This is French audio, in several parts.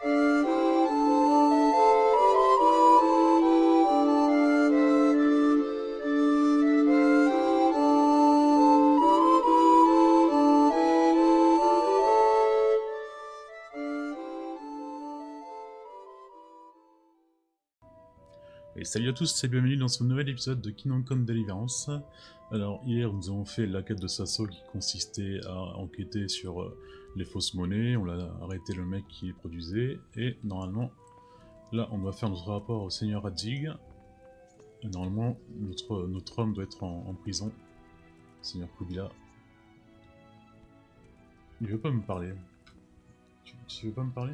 Et salut à tous et bienvenue dans ce nouvel épisode de Kingdom Come Deliverance. Alors hier nous avons fait la quête de Sasso qui consistait à enquêter sur les fausses monnaies, on a arrêté le mec qui les produisait et normalement là on doit faire notre rapport au seigneur Radzig. Et normalement notre homme doit être en prison, seigneur Kubila. Il veut pas me parler. Tu veux pas me parler,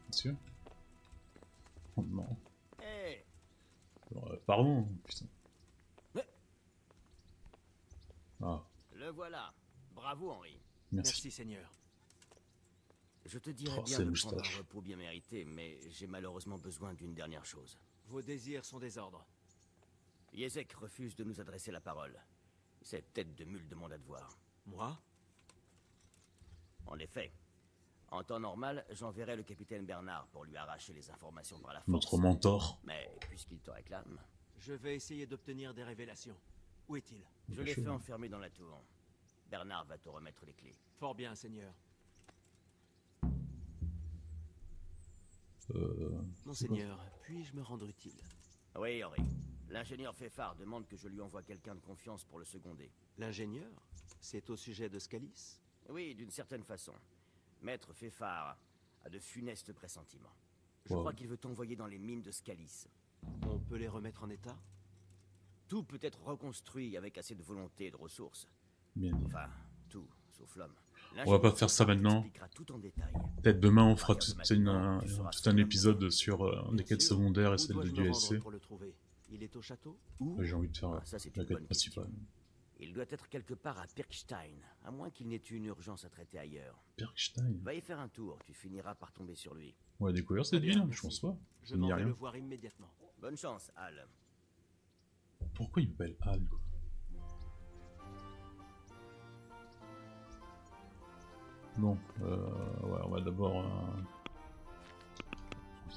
monsieur? Oh, non. Alors, pardon, putain. Ah. Le voilà. Bravo, Henri. Merci, Seigneur. Je te dirais bien de prendre un repos bien mérité, mais j'ai malheureusement besoin d'une dernière chose. Vos désirs sont des ordres. Yezek refuse de nous adresser la parole. Cette tête de mule demande à te voir. Moi? En effet. En temps normal, j'enverrai le capitaine Bernard pour lui arracher les informations par la force. Notre mentor. Mais puisqu'il te réclame... Je vais essayer d'obtenir des révélations. Où est-il? Je l'ai fait enfermer dans la tour. Bernard va te remettre les clés. Fort bien, Seigneur. Monseigneur, puis-je me rendre utile? Oui, Henri. L'ingénieur Feffard demande que je lui envoie quelqu'un de confiance pour le seconder. L'ingénieur? C'est au sujet de Scalis? Oui, d'une certaine façon. Maître Feffard a de funestes pressentiments. Je crois qu'il veut t'envoyer dans les mines de Scalis. On peut les remettre en état? Tout peut être reconstruit avec assez de volonté et de ressources. Bien. Enfin, tout, sauf l'homme. On va pas faire ça maintenant. Peut-être demain on fera tout un épisode sur les quêtes secondaires et celle de DLC. Il est au château? J'ai envie de faire la quête principale. Il doit être quelque part à Pirkstein, à moins qu'il n'ait eu une urgence à traiter ailleurs. Pirkstein? Va y faire un tour, tu finiras par tomber sur lui. On va découvrir cette ville, je pense pas. Je m'en vais le voir immédiatement. Bonne chance, Hal. Pourquoi il m'appelle Hal, quoi? Bon, ouais, on va d'abord...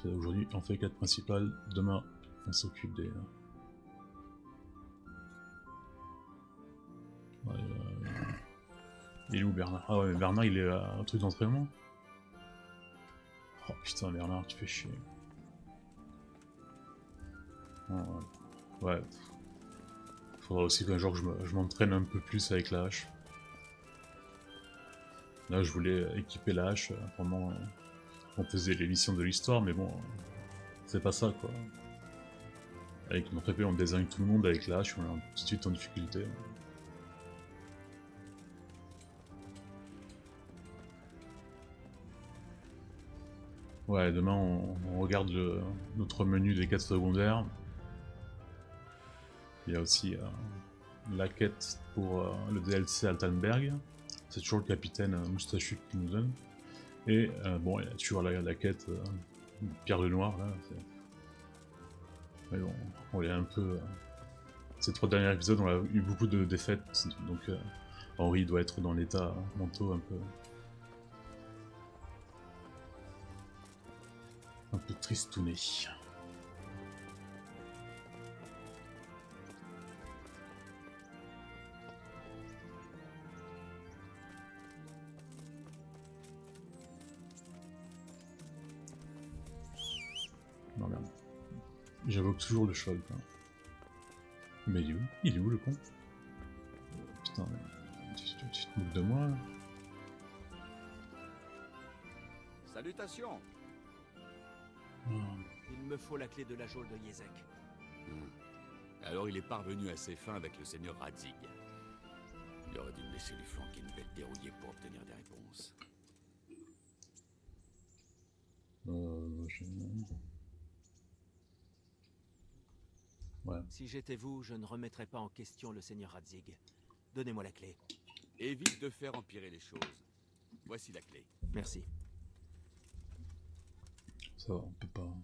Aujourd'hui, on fait quête principale. Demain, on s'occupe des... Ouais, il est où Bernard? Ah ouais, Bernard, il est à un truc d'entraînement. Oh putain, Bernard, tu fais chier. Ouais. Faudra aussi qu'un jour je m'entraîne un peu plus avec la hache. Là, je voulais équiper la hache pendant on faisait les missions de l'histoire, mais bon, c'est pas ça quoi. Avec notre épée, on désigne tout le monde avec la hache, on est tout de suite en difficulté. Ouais, demain on regarde notre menu des quêtes secondaires. Il y a aussi la quête pour le DLC Altenberg. C'est toujours le capitaine moustachu qui nous donne. Et bon, il y a toujours la quête Pierre de Noir là. Mais bon, on est un peu... Ces 3 derniers épisodes, on a eu beaucoup de défaites, donc Henri doit être dans l'état mentaux un peu tristouné. Non merde. J'invoque toujours le cheval. Mais il est où? Il est où le con? Putain, tu te moques de moi là? Salutations. Il me faut la clé de la geôle de Yezek. Alors il est parvenu à ses fins avec le seigneur Radzig. Il aurait dû me laisser lui flanquer une belle dérouillée pour obtenir des réponses. Ouais. Si j'étais vous, je ne remettrais pas en question le seigneur Radzig. Donnez-moi la clé. Évite de faire empirer les choses. Voici la clé. Merci. Ça va, on peut pas...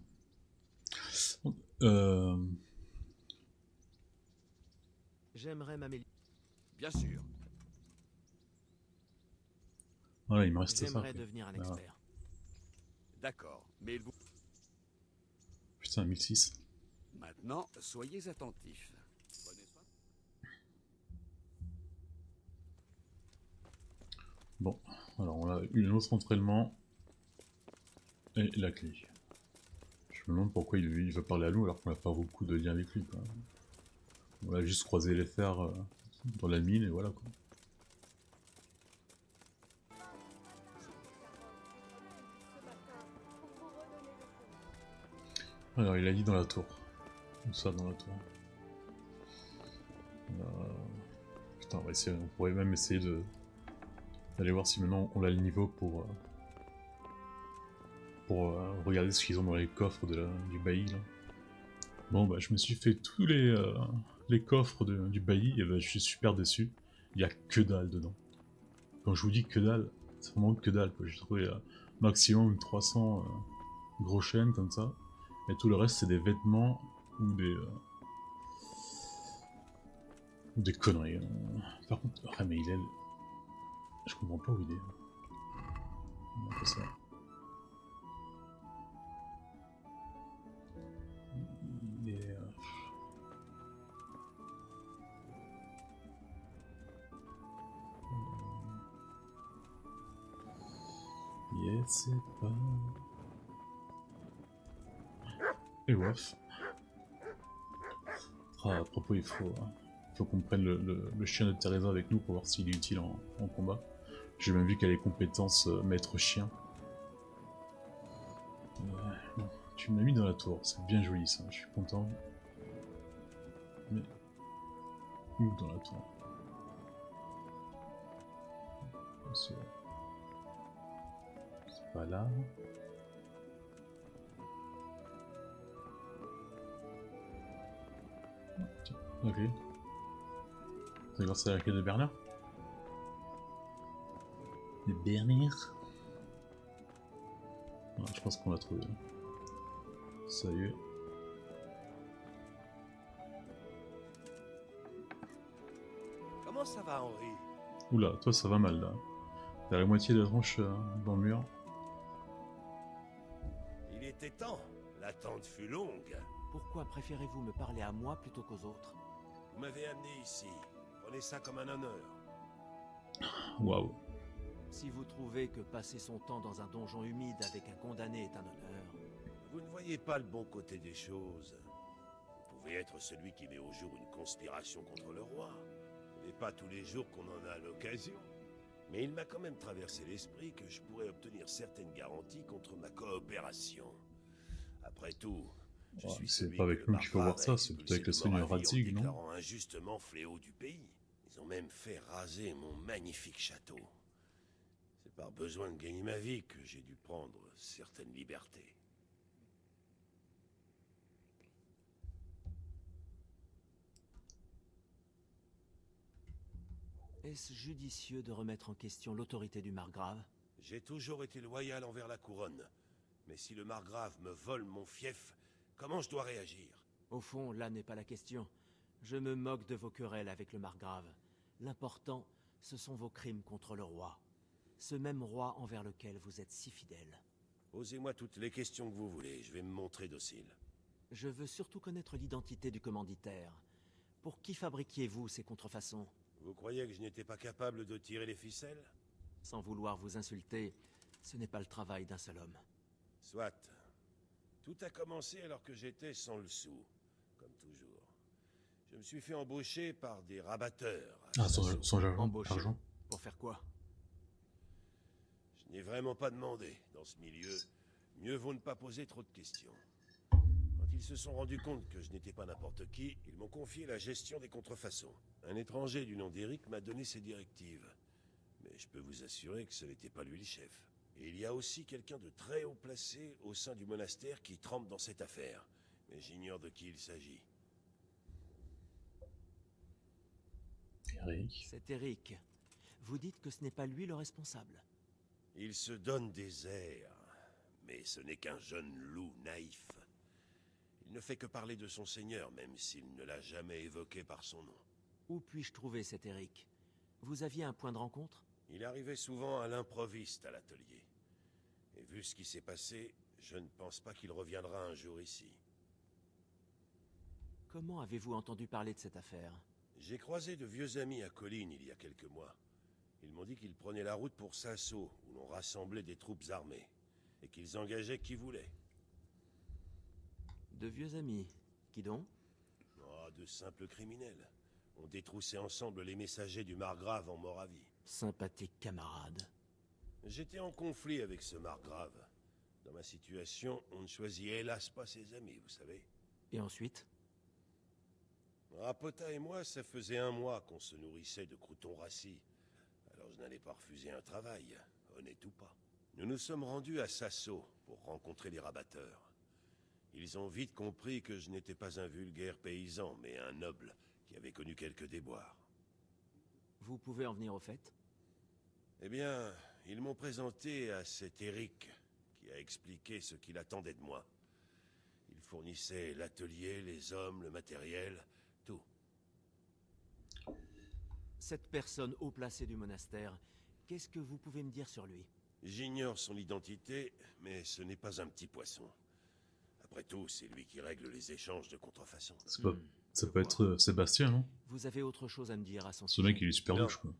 J'aimerais m'améliorer. Bien sûr. Voilà, il me reste ça. J'aimerais devenir un expert. D'accord, mais il vous... Putain, 1006. Maintenant, soyez attentifs. Prenez soin. Bon, alors on a eu un autre entraînement. Et la clé. Je me demande pourquoi il veut parler à nous alors qu'on n'a pas beaucoup de lien avec lui, quoi. On a juste croisé les fers dans la mine et voilà, quoi. Alors il a dit dans la tour. Où ça dans la tour? Putain, on pourrait même essayer d'aller voir si maintenant on a le niveau pour regarder ce qu'ils ont dans les coffres du bailli là. Bon bah je me suis fait tous les coffres du bailli et bah, je suis super déçu. Il y a que dalle dedans. Quand je vous dis que dalle, c'est vraiment que dalle quoi. J'ai trouvé maximum 300 gros chaînes comme ça. Et tout le reste c'est des vêtements ou des conneries. Par contre, ah mais il est... Je comprends pas où il est. On fait ça. Il est... Yes, c'est pas... Et waf. Ah, à propos, il faut qu'on prenne le chien de Teresa avec nous pour voir s'il est utile en combat. J'ai même vu qu'elle a les compétences maître chien. Bon, tu m'as mis dans la tour, c'est bien joli ça, je suis content. Mais... où dans la tour? C'est pas là. Tiens, ok. C'est grâce à la quête de Bernard? De Bernard? Ouais, je pense qu'on l'a trouvé. Ça y est. Comment ça va, Henri? Oula, toi ça va mal là. T'as la moitié de la tronche dans le mur. Il était temps. L'attente fut longue. Pourquoi préférez-vous me parler à moi plutôt qu'aux autres? Vous m'avez amené ici. Prenez ça comme un honneur. Waouh. Si vous trouvez que passer son temps dans un donjon humide avec un condamné est un honneur... Vous ne voyez pas le bon côté des choses. Vous pouvez être celui qui met au jour une conspiration contre le roi. Ce n'est pas tous les jours qu'on en a l'occasion. Mais il m'a quand même traversé l'esprit que je pourrais obtenir certaines garanties contre ma coopération. Après tout, je suis c'est celui pas que avec le nous qu'il faut voir barbare ça, a c'est expulsé plutôt avec le de seigneur Moravie Radzig, en non? déclarant injustement fléau du pays. Ils ont même fait raser mon magnifique château. C'est par besoin de gagner ma vie que j'ai dû prendre certaines libertés. Est-ce judicieux de remettre en question l'autorité du margrave? J'ai toujours été loyal envers la couronne. Mais si le margrave me vole mon fief, comment je dois réagir? Au fond, là n'est pas la question. Je me moque de vos querelles avec le margrave. L'important, ce sont vos crimes contre le roi. Ce même roi envers lequel vous êtes si fidèle. Posez-moi toutes les questions que vous voulez, je vais me montrer docile. Je veux surtout connaître l'identité du commanditaire. Pour qui fabriquiez-vous ces contrefaçons? Vous croyez que je n'étais pas capable de tirer les ficelles? Sans vouloir vous insulter, ce n'est pas le travail d'un seul homme. Soit. Tout a commencé alors que j'étais sans le sou, comme toujours. Je me suis fait embaucher par des rabatteurs. Ah, sans Embauché. argent. Pour faire quoi? Je n'ai vraiment pas demandé. Dans ce milieu, mieux vaut ne pas poser trop de questions. Quand ils se sont rendus compte que je n'étais pas n'importe qui, ils m'ont confié la gestion des contrefaçons. Un étranger du nom d'Eric m'a donné ses directives. Mais je peux vous assurer que ce n'était pas lui le chef. Et il y a aussi quelqu'un de très haut placé au sein du monastère qui trempe dans cette affaire. Mais j'ignore de qui il s'agit. Eric. C'est Eric. Vous dites que ce n'est pas lui le responsable. Il se donne des airs, mais ce n'est qu'un jeune loup naïf. Il ne fait que parler de son seigneur, même s'il ne l'a jamais évoqué par son nom. Où puis-je trouver cet Eric? Vous aviez un point de rencontre? Il arrivait souvent à l'improviste à l'atelier. Et vu ce qui s'est passé, je ne pense pas qu'il reviendra un jour ici. Comment avez-vous entendu parler de cette affaire? J'ai croisé de vieux amis à Colline il y a quelques mois. Ils m'ont dit qu'ils prenaient la route pour Sasso, où l'on rassemblait des troupes armées, et qu'ils engageaient qui voulait. De vieux amis. Qui donc? Oh, de simples criminels. On détroussait ensemble les messagers du margrave en Moravie. Sympathique camarade. J'étais en conflit avec ce margrave. Dans ma situation, on ne choisit hélas pas ses amis, vous savez. Et ensuite? Rapota et moi, ça faisait 1 mois qu'on se nourrissait de croutons rassis. Alors je n'allais pas refuser un travail, honnête ou pas. Nous nous sommes rendus à Sasso pour rencontrer les rabatteurs. Ils ont vite compris que je n'étais pas un vulgaire paysan, mais un noble qui avait connu quelques déboires. Vous pouvez en venir au fait? Eh bien, ils m'ont présenté à cet Eric, qui a expliqué ce qu'il attendait de moi. Il fournissait l'atelier, les hommes, le matériel, tout. Cette personne haut placée du monastère, qu'est-ce que vous pouvez me dire sur lui? J'ignore son identité, mais ce n'est pas un petit poisson. Après tout, c'est lui qui règle les échanges de contrefaçon. Ça peut être Sébastien, non? Vous avez autre chose à me dire à son Ce sujet? mec, il est super Non. louche, quoi.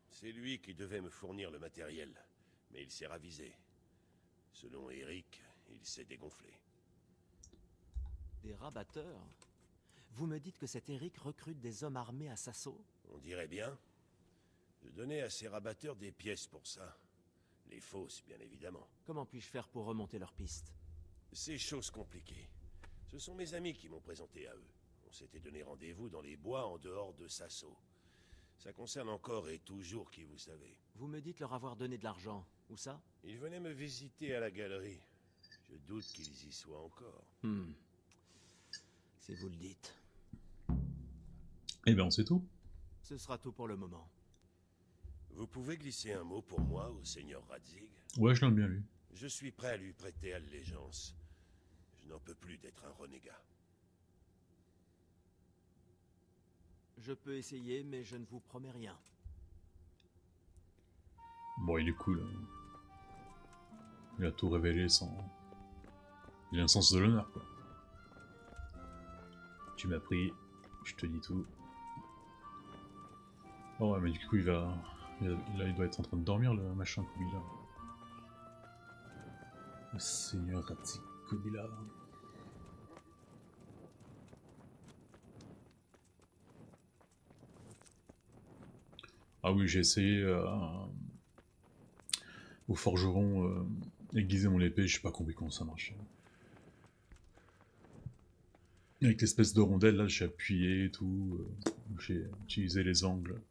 C'est lui qui devait me fournir le matériel, mais il s'est ravisé. Selon Eric, il s'est dégonflé. Des rabatteurs? Vous me dites que cet Eric recrute des hommes armés à Sasso? On dirait bien. Je donnais à ces rabatteurs des pièces pour ça. Les fausses, bien évidemment. Comment puis-je faire pour remonter leur piste? C'est chose compliquée. Ce sont mes amis qui m'ont présenté à eux. On s'était donné rendez-vous dans les bois en dehors de Sasso. Ça concerne encore et toujours qui vous savez. Vous me dites leur avoir donné de l'argent. Où ça? Ils venaient me visiter à la galerie. Je doute qu'ils y soient encore. Si vous le dites. Eh ben, on sait tout. Ce sera tout pour le moment. Vous pouvez glisser un mot pour moi au seigneur Radzig? Ouais, je l'aime bien, lui. Je suis prêt à lui prêter allégeance. Je n'en peux plus d'être un renégat. Je peux essayer, mais je ne vous promets rien. Bon, il est cool. Il a tout révélé sans... Il a un sens de l'honneur, quoi. Tu m'as pris, je te dis tout. Oh ouais, mais du coup, il va... Là, il doit être en train de dormir, le machin Kubila. Le seigneur Radzig Kubila. Ah oui, j'ai essayé au forgeron aiguiser mon épée, je sais pas compris comment ça marchait. Avec l'espèce de rondelle là, j'ai appuyé et tout, j'ai utilisé les angles.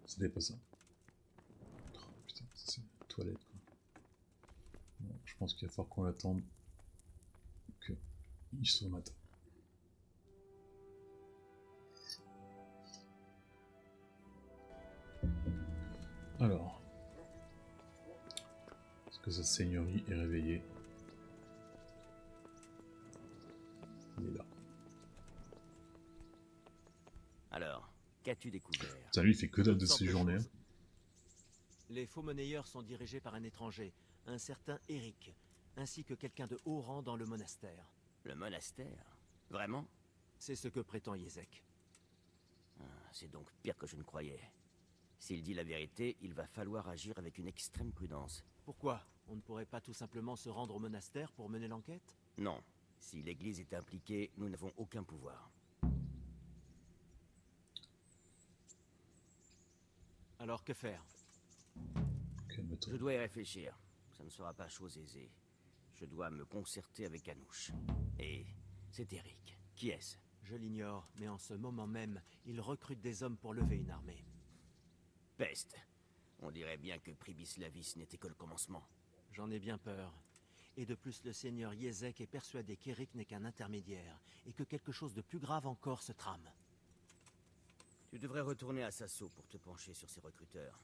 C'était pas ça. Oh, putain, ça c'est une toilette quoi. Bon, je pense qu'il va falloir qu'on attende qu'il soit matin. Alors, est-ce que sa seigneurie est réveillée? Il est là. Alors, qu'as-tu découvert? Ça lui il fait que dalle de Toutes sortes ses journées. choses. Les faux monnayeurs sont dirigés par un étranger, un certain Eric, ainsi que quelqu'un de haut rang dans le monastère. Le monastère? Vraiment? C'est ce que prétend Yezek. Ah, c'est donc pire que je ne croyais. S'il dit la vérité, il va falloir agir avec une extrême prudence. Pourquoi? On ne pourrait pas tout simplement se rendre au monastère pour mener l'enquête? Non. Si l'Église est impliquée, nous n'avons aucun pouvoir. Alors que faire? Calme-toi. Je dois y réfléchir. Ça ne sera pas chose aisée. Je dois me concerter avec Anouche. Et c'est Eric. Qui est-ce? Je l'ignore, mais en ce moment même, il recrute des hommes pour lever une armée. Peste. On dirait bien que Pribislavis n'était que le commencement. J'en ai bien peur. Et de plus, le seigneur Yezek est persuadé qu'Eric n'est qu'un intermédiaire, et que quelque chose de plus grave encore se trame. Tu devrais retourner à Sasso pour te pencher sur ces recruteurs.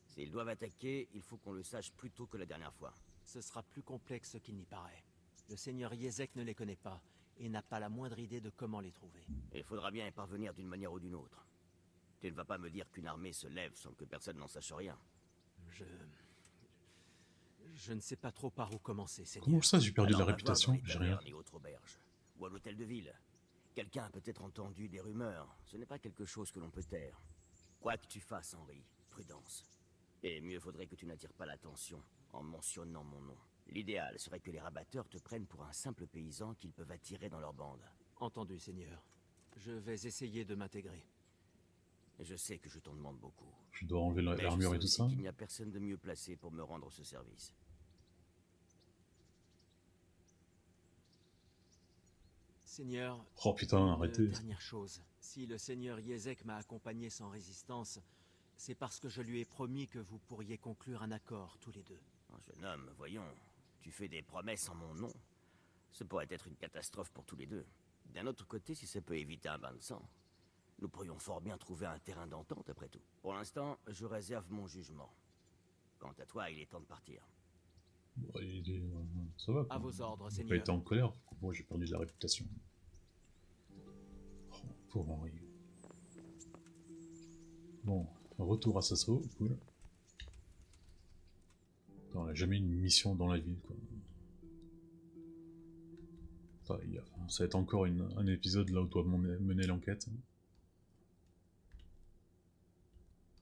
S'ils doivent attaquer, il faut qu'on le sache plus tôt que la dernière fois. Ce sera plus complexe qu'il n'y paraît. Le seigneur Yezek ne les connaît pas, et n'a pas la moindre idée de comment les trouver. Et il faudra bien y parvenir d'une manière ou d'une autre. Tu ne vas pas me dire qu'une armée se lève sans que personne n'en sache rien. Je ne sais pas trop par où commencer, Seigneur. Comment ça, j'ai perdu de la Alors, va voir dans réputation? les J'ai rien. tavernes et autres auberges, ou à l'hôtel de ville. Quelqu'un a peut-être entendu des rumeurs. Ce n'est pas quelque chose que l'on peut taire. Quoi que tu fasses, Henri, prudence. Et mieux vaudrait que tu n'attires pas l'attention en mentionnant mon nom. L'idéal serait que les rabatteurs te prennent pour un simple paysan qu'ils peuvent attirer dans leur bande. Entendu, Seigneur. Je vais essayer de m'intégrer. Et je sais que je t'en demande beaucoup. Je dois enlever Mais je l'armure sais et tout aussi ça. qu'il n'y a personne de mieux placé pour me rendre ce service. Seigneur, Oh putain, une arrêtez. dernière chose. Si le Seigneur Yezek m'a accompagné sans résistance, c'est parce que je lui ai promis que vous pourriez conclure un accord tous les deux. Un jeune homme, voyons, tu fais des promesses en mon nom. Ce pourrait être une catastrophe pour tous les deux. D'un autre côté, si ça peut éviter un bain de sang, nous pourrions fort bien trouver un terrain d'entente après tout. Pour l'instant, je réserve mon jugement. Quant à toi, il est temps de partir. Bon, ça va quoi. À vos ordres, J'ai pas Seigneur. été en colère. Moi, j'ai perdu de la réputation. Oh, pauvre Henri. Bon, retour à Sasso, cool. On n'a jamais eu une mission dans la ville, quoi. Enfin, ça va être encore un épisode là où on doit mener l'enquête.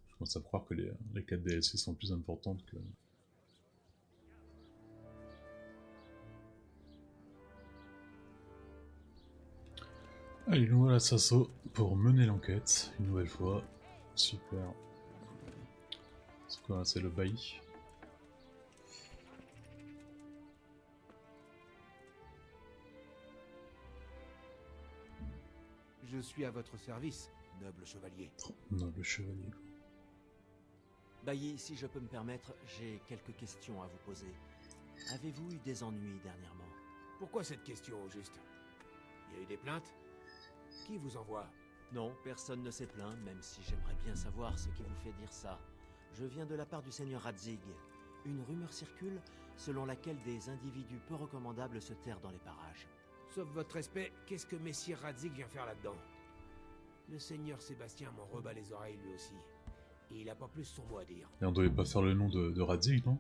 Je commence à croire que les 4 DLC sont plus importantes que... Allez, nous voilà à Sasso pour mener l'enquête, une nouvelle fois. Super. C'est quoi, c'est le bailli. Je suis à votre service, noble chevalier. Oh, noble chevalier. Bailly, si je peux me permettre, j'ai quelques questions à vous poser. Avez-vous eu des ennuis dernièrement? Pourquoi cette question, au juste? Il y a eu des plaintes? Qui vous envoie? Non, personne ne s'est plaint, même si j'aimerais bien savoir ce qui vous fait dire ça. Je viens de la part du seigneur Radzig. Une rumeur circule selon laquelle des individus peu recommandables se terrent dans les parages. Sauf votre respect, qu'est-ce que Messire Radzig vient faire là-dedans? Le seigneur Sébastien m'en rebat les oreilles lui aussi. Et il a pas plus son mot à dire. Et on devait pas faire le nom de Radzig, non?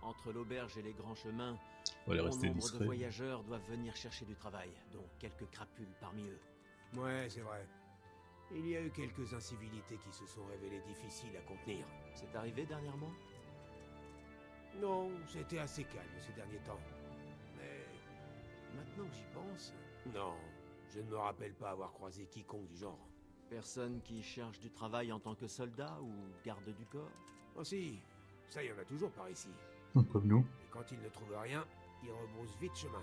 Entre l'auberge et les grands chemins, On va bon rester nombre discret. de voyageurs doivent venir chercher du travail, dont quelques crapules parmi eux. Ouais, c'est vrai. Il y a eu quelques incivilités qui se sont révélées difficiles à contenir. C'est arrivé dernièrement? Non, c'était assez calme ces derniers temps. Mais maintenant que j'y pense... Non, je ne me rappelle pas avoir croisé quiconque du genre. Personne qui cherche du travail en tant que soldat ou garde du corps? Oh si, ça y en a toujours par ici. Comme nous. Et quand ils ne trouvent rien, ils rebroussent vite chemin.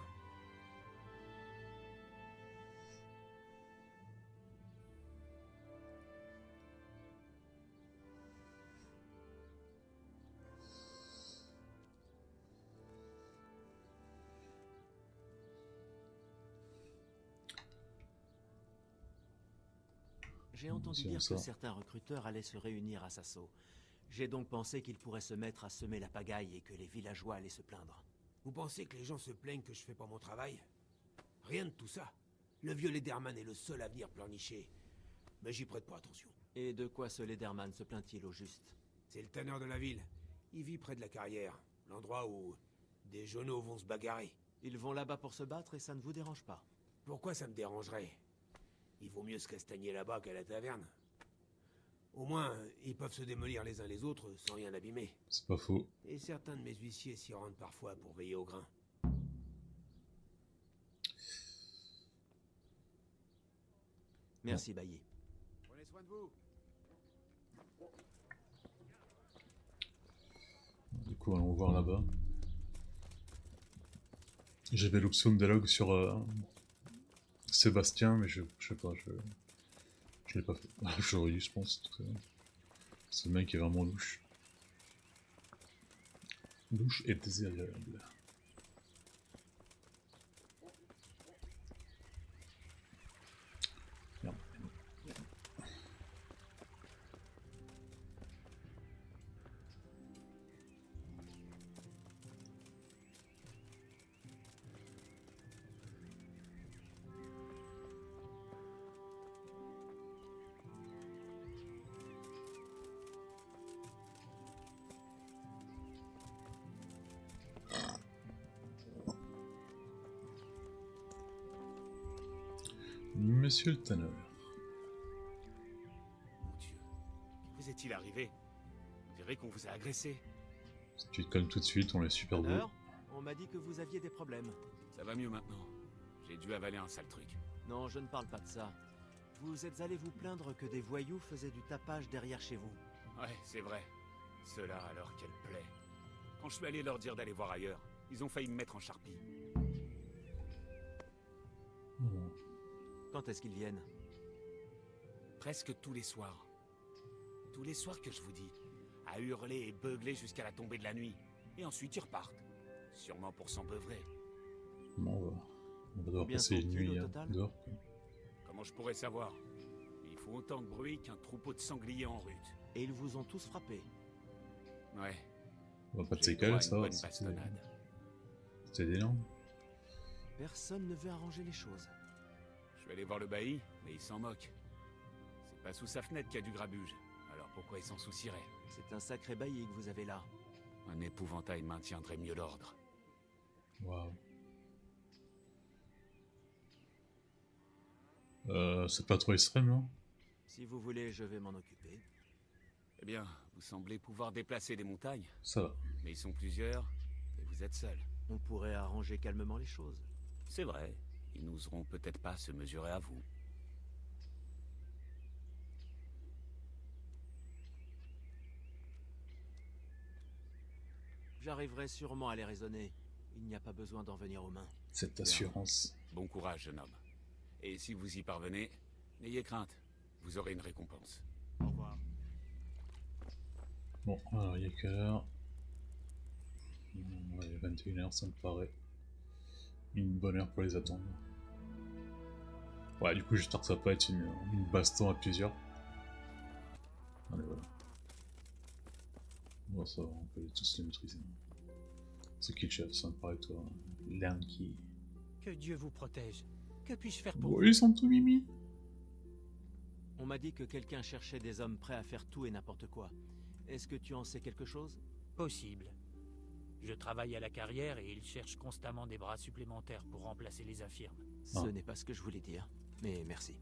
J'ai entendu C'est dire ça. que certains recruteurs allaient se réunir à Sasso. J'ai donc pensé qu'ils pourraient se mettre à semer la pagaille et que les villageois allaient se plaindre. Vous pensez que les gens se plaignent que je fais pas mon travail? Rien de tout ça. Le vieux Lederman est le seul à venir pleurnicher. Mais j'y prête pas attention. Et de quoi ce Lederman se plaint-il au juste? C'est le tanneur de la ville. Il vit près de la carrière. L'endroit où des jeuneaux vont se bagarrer. Ils vont là-bas pour se battre et ça ne vous dérange pas? Pourquoi ça me dérangerait? Il vaut mieux se castagner là-bas qu'à la taverne. Au moins, ils peuvent se démolir les uns les autres sans rien abîmer. C'est pas faux. Et certains de mes huissiers s'y rendent parfois pour veiller au grain. Merci, Bailly. Prenez soin de vous. Du coup, allons voir là-bas. J'avais l'option de dialogue sur Sébastien, mais je sais pas, je l'ai pas fait. J'aurais dû, je pense. Ce mec est vraiment louche. Louche et désagréable. Merde. Monsieur le Tanner. Mon Dieu, que vous est-il arrivé? On dirait qu'on vous a agressé. Si tu te calmes tout de suite, on est super beau. Tanner, on m'a dit que vous aviez des problèmes. Ça va mieux maintenant. J'ai dû avaler un sale truc. Non, je ne parle pas de ça. Vous êtes allé vous plaindre que des voyous faisaient du tapage derrière chez vous. Ouais, c'est vrai. Cela alors quelle plaie. Quand je suis allé leur dire d'aller voir ailleurs, ils ont failli me mettre en charpie. Oh. Quand est-ce qu'ils viennent? Presque tous les soirs. Tous les soirs que je vous dis. À hurler et beugler jusqu'à la tombée de la nuit. Et ensuite ils repartent. Sûrement pour s'embeuvrer. Bon, on va devoir Combien passer une sont-ils nuit au total dehors. Quoi. Comment je pourrais savoir? Ils font autant de bruit qu'un troupeau de sangliers en rut. Et ils vous ont tous frappé. Ouais. On va pas de J'ai séquelles, droit à ça une va. bonne bastonnade. C'était énorme. Personne ne veut arranger les choses. Je suis allé voir le bailli, mais il s'en moque. C'est pas sous sa fenêtre qu'il y a du grabuge. Alors pourquoi il s'en soucierait? C'est un sacré bailli que vous avez là. Un épouvantail maintiendrait mieux l'ordre. Waouh. C'est pas trop extrême, non? Si vous voulez, je vais m'en occuper. Eh bien, vous semblez pouvoir déplacer des montagnes, Ça va. mais ils sont plusieurs, et vous êtes seul. On pourrait arranger calmement les choses. C'est vrai, ils n'oseront peut-être pas se mesurer à vous. J'arriverai sûrement à les raisonner. Il n'y a pas besoin d'en venir aux mains. Cette assurance. Bon courage, jeune homme. Et si vous y parvenez, n'ayez crainte, vous aurez une récompense. Au revoir. Bon, alors il y a quelle heure? Ouais, 21h, ça me paraît une bonne heure pour les attendre. Ouais, du coup, j'espère que ça va pas être une baston à plusieurs. Allez, voilà. Bon, ça va, on peut tous les maîtriser. C'est qui le chef? Ça me paraît toi, Lanky. Que Dieu vous protège. Que puis-je faire pour Bon, vous? ils sont tout mimi. On m'a dit que quelqu'un cherchait des hommes prêts à faire tout et n'importe quoi. Est-ce que tu en sais quelque chose? Possible. Je travaille à la carrière et ils cherchent constamment des bras supplémentaires pour remplacer les infirmes. Ce Ah. n'est pas ce que je voulais dire, mais merci.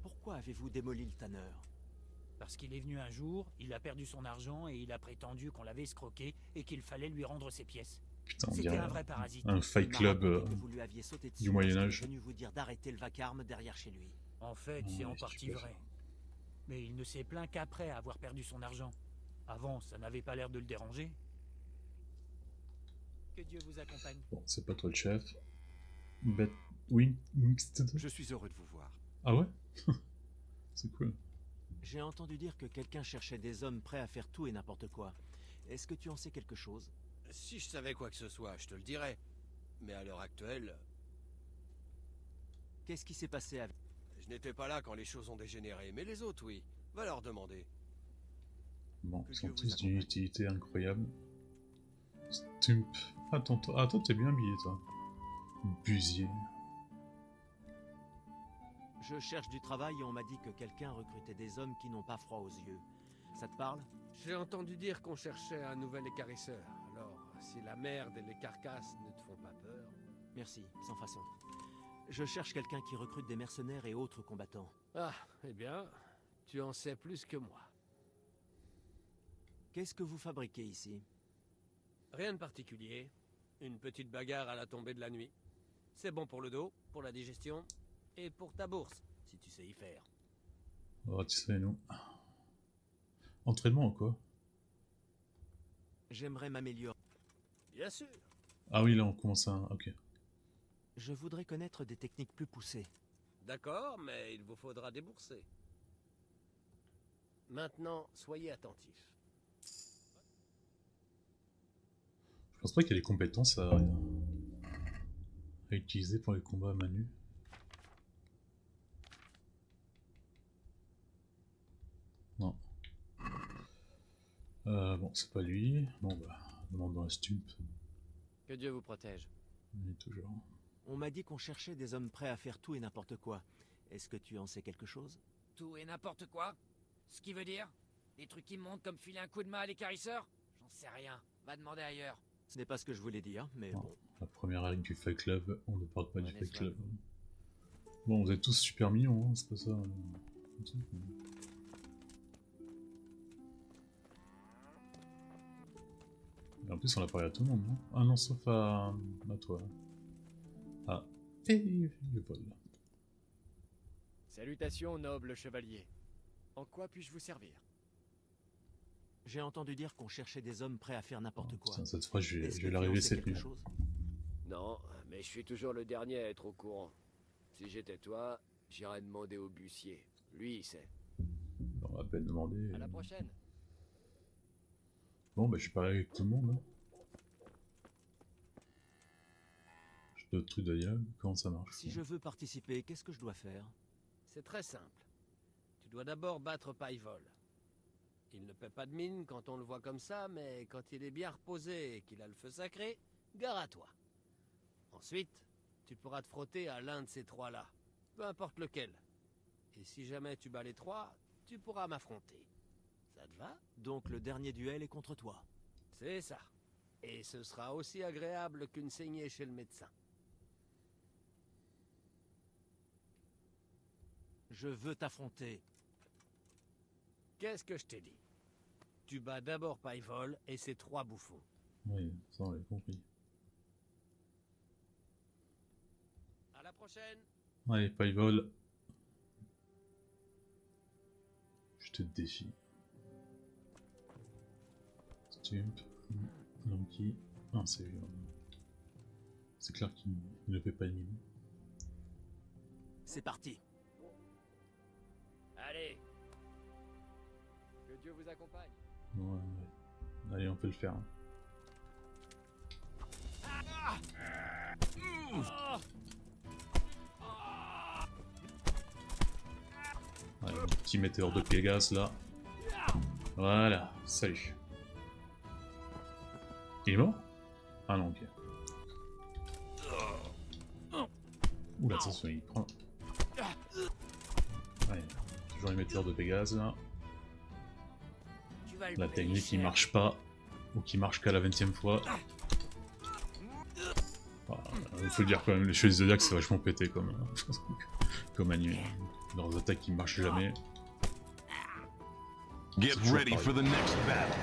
Pourquoi avez-vous démoli le tanneur? Parce qu'il est venu un jour, il a perdu son argent et il a prétendu qu'on l'avait escroqué et qu'il fallait lui rendre ses pièces. Putain, on C'était dirait un vrai parasite. un Il fight m'a club raconté que vous lui aviez sauté dessus du Moyen lorsqu'il Âge. est venu vous dire d'arrêter le vacarme derrière chez lui. En fait, Ah c'est en ouais, partie tu peux vrai. Mais il ne s'est plaint qu'après avoir perdu son argent. Avant, ça n'avait pas l'air de le déranger. Que Dieu vous accompagne. Bon, c'est pas toi le chef. Bet... Oui, mixed. Je suis heureux de vous voir. Ah ouais? C'est cool. J'ai entendu dire que quelqu'un cherchait des hommes prêts à faire tout et n'importe quoi. Est-ce que tu en sais quelque chose? Si je savais quoi que ce soit, je te le dirais. Mais à l'heure actuelle, Qu'est-ce qui s'est passé avec... je n'étais pas là quand les choses ont dégénéré, mais les autres, oui. Va leur demander. Bon, Que ils sont Dieu vous tous d'une accompagne. utilité incroyable. Stump. Attends, t'es bien habillé, toi. Busier. Je cherche du travail et on m'a dit que quelqu'un recrutait des hommes qui n'ont pas froid aux yeux. Ça te parle? J'ai entendu dire qu'on cherchait un nouvel écarisseur. Alors, si la merde et les carcasses ne te font pas peur... Merci, sans façon. Je cherche quelqu'un qui recrute des mercenaires et autres combattants. Ah, eh bien, tu en sais plus que moi. Qu'est-ce que vous fabriquez ici? Rien de particulier. Une petite bagarre à la tombée de la nuit. C'est bon pour le dos, pour la digestion, et pour ta bourse, si tu sais y faire. Oh, tu sais, nous. Entraînement ou quoi? J'aimerais m'améliorer. Bien sûr. Ah oui, là, on commence à... Ok. Je voudrais connaître des techniques plus poussées. D'accord, mais il vous faudra débourser. Maintenant, soyez attentifs. Je pense pas qu'il y ait des compétences à utiliser pour les combats à main nue. Bon, c'est pas lui. Bon, bah, demandons à Stump. Que Dieu vous protège. Oui, toujours. On m'a dit qu'on cherchait des hommes prêts à faire tout et n'importe quoi. Est-ce que tu en sais quelque chose? Tout et n'importe quoi? Ce qui veut dire? Des trucs qui montent comme filer un coup de main à l'écarisseur? J'en sais rien. Va demander ailleurs. Ce n'est pas ce que je voulais dire, mais bon. La première règle du Fight Club, on ne parle pas du Bonne Fight espoir. Club. Bon, vous êtes tous super mignons, hein, c'est pas ça. Et en plus, on a parlé à tout le monde, non? Ah non, sauf à toi. Ah, et le vol. Salutations, noble chevalier. En quoi puis-je vous servir? J'ai entendu dire qu'on cherchait des hommes prêts à faire n'importe quoi. Putain, cette phrase, je Est-ce que vais tu en l'arriver sais cette quelque nuit. chose? Non, mais je suis toujours le dernier à être au courant. Si j'étais toi, j'irais demander au bussier. Lui, il sait. On va à peine demander. À la prochaine. Bon, bah, je suis pareil avec tout le monde. Hein. J'ai d'autres trucs de dialogue, comment ça marche? Si je veux participer, qu'est-ce que je dois faire? C'est très simple. Tu dois d'abord battre Paivol. Il ne paie pas de mine quand on le voit comme ça, mais quand il est bien reposé et qu'il a le feu sacré, gare à toi. Ensuite, tu pourras te frotter à l'un de ces trois-là, peu importe lequel. Et si jamais tu bats les trois, tu pourras m'affronter. Ça te va? Donc le dernier duel est contre toi. C'est ça. Et ce sera aussi agréable qu'une saignée chez le médecin. Je veux t'affronter. Qu'est-ce que je t'ai dit? Tu bats d'abord Paivol et ses trois bouffons. Oui, ça on l'a compris. À la prochaine. Allez, Paivol. Je te défie. Stump. Lanky. Non, c'est clair qu'il ne paie pas de mine. C'est parti. Allez. Que Dieu vous accompagne. Ouais, ouais. Allez, on peut le faire. Hein. Ouais, un petit météore de Pégase là. Voilà, salut. Il est mort? Ah non, ok. Oula, attention, il prend. Ouais, toujours les météores de Pégase là. Tu vas le La payer technique qui cher. marche pas, ou qui marche qu'à la 20e fois. Voilà, il faut le dire quand même, les Chevaliers Zodiac c'est vachement pété comme anime. Leurs attaques qui marchent jamais. Get toujours ready pareil. for the next battle.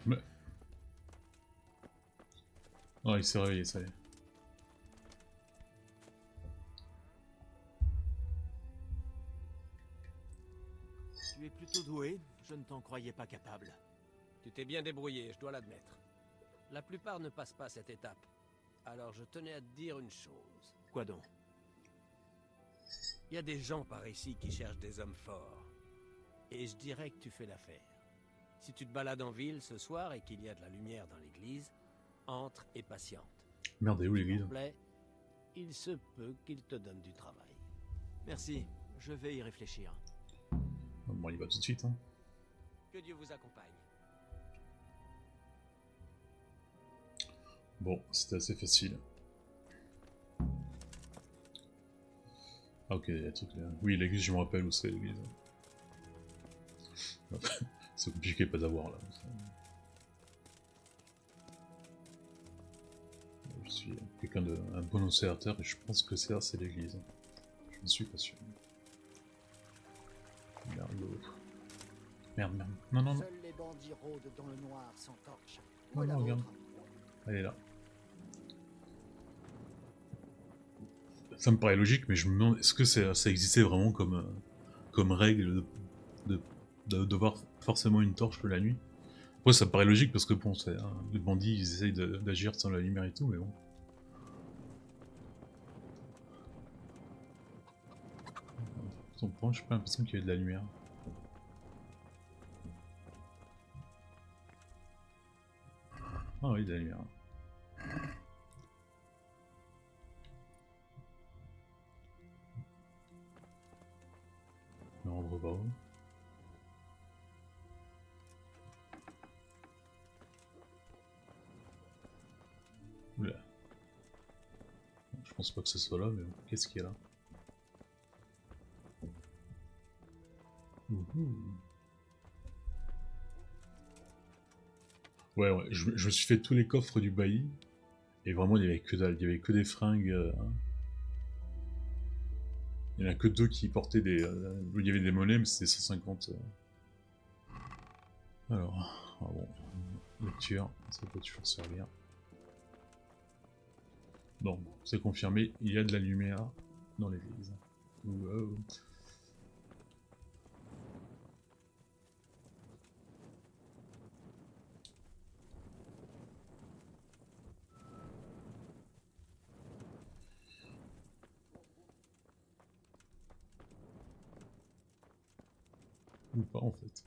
Mais... Oh, il s'est réveillé, ça y est. Tu es plutôt doué, je ne t'en croyais pas capable. Tu t'es bien débrouillé, je dois l'admettre. La plupart ne passent pas cette étape. Alors je tenais à te dire une chose. Quoi donc? Il y a des gens par ici qui cherchent des hommes forts. Et je dirais que tu fais l'affaire. Si tu te balades en ville ce soir et qu'il y a de la lumière dans l'église, entre et patiente. Merde, et où l'église? Plaît, il se peut qu'il te donne du travail. Merci, je vais y réfléchir. Bon, il va tout de suite. Hein. Que Dieu vous accompagne. Bon, c'était assez facile. Ah ok, il y a un truc là. Oui, l'église, je me rappelle où c'est l'église. C'est compliqué pas d'avoir là. Je suis quelqu'un de un bon observateur et je pense que c'est l'église. Je ne suis pas sûr. Merde, l'autre. Merde, merde. Non, non, non. Seuls les bandits rôdent dans le noir sans torche. Non, non, regarde. Elle est là. Ça me paraît logique, mais je me demande, est-ce que ça existait vraiment comme règle de devoir forcément une torche la nuit? Après, ça me paraît logique parce que bon, les bandits ils essayent d'agir sans la lumière et tout, mais bon. Son point, j'ai pas l'impression qu'il y ait de la lumière. Ah oui, de la lumière. Non, on ne pas. Oula. Je pense pas que ce soit là, mais qu'est-ce qu'il y a là? Ouais, ouais, je me suis fait tous les coffres du bailli, et vraiment il y avait que dalle, il y avait que des fringues. Il y en a que deux qui portaient des. Où il y avait des monnaies, mais c'était 150. Alors, ah bon, lecture, ça peut toujours servir. Bon, c'est confirmé, il y a de la lumière dans l'église. Wow. Ou pas en fait.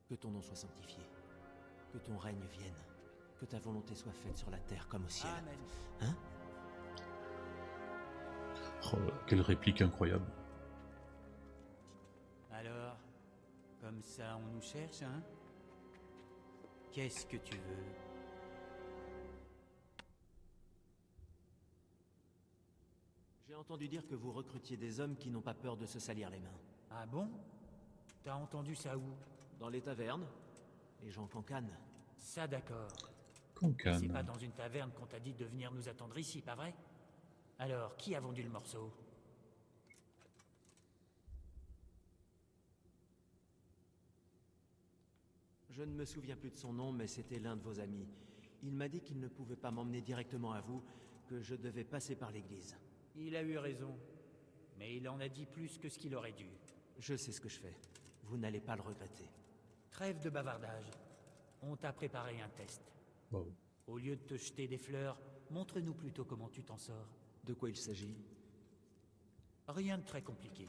Que ton nom soit sanctifié, que ton règne vienne, que ta volonté soit faite sur la terre comme au ciel. Amen. Hein? Oh, quelle réplique incroyable. Alors, comme ça on nous cherche, hein? Qu'est-ce que tu veux? J'ai entendu dire que vous recrutiez des hommes qui n'ont pas peur de se salir les mains. Ah bon? T'as entendu ça où? Dans les tavernes, les gens cancanent. Ça d'accord. Cancane. C'est pas dans une taverne qu'on t'a dit de venir nous attendre ici, pas vrai? Alors, qui a vendu le morceau? Je ne me souviens plus de son nom, mais c'était l'un de vos amis. Il m'a dit qu'il ne pouvait pas m'emmener directement à vous, que je devais passer par l'église. Il a eu raison. Mais il en a dit plus que ce qu'il aurait dû. Je sais ce que je fais. Vous n'allez pas le regretter. Trêve de bavardage. On t'a préparé un test. Wow. Au lieu de te jeter des fleurs, montre-nous plutôt comment tu t'en sors. De quoi il s'agit? Rien de très compliqué.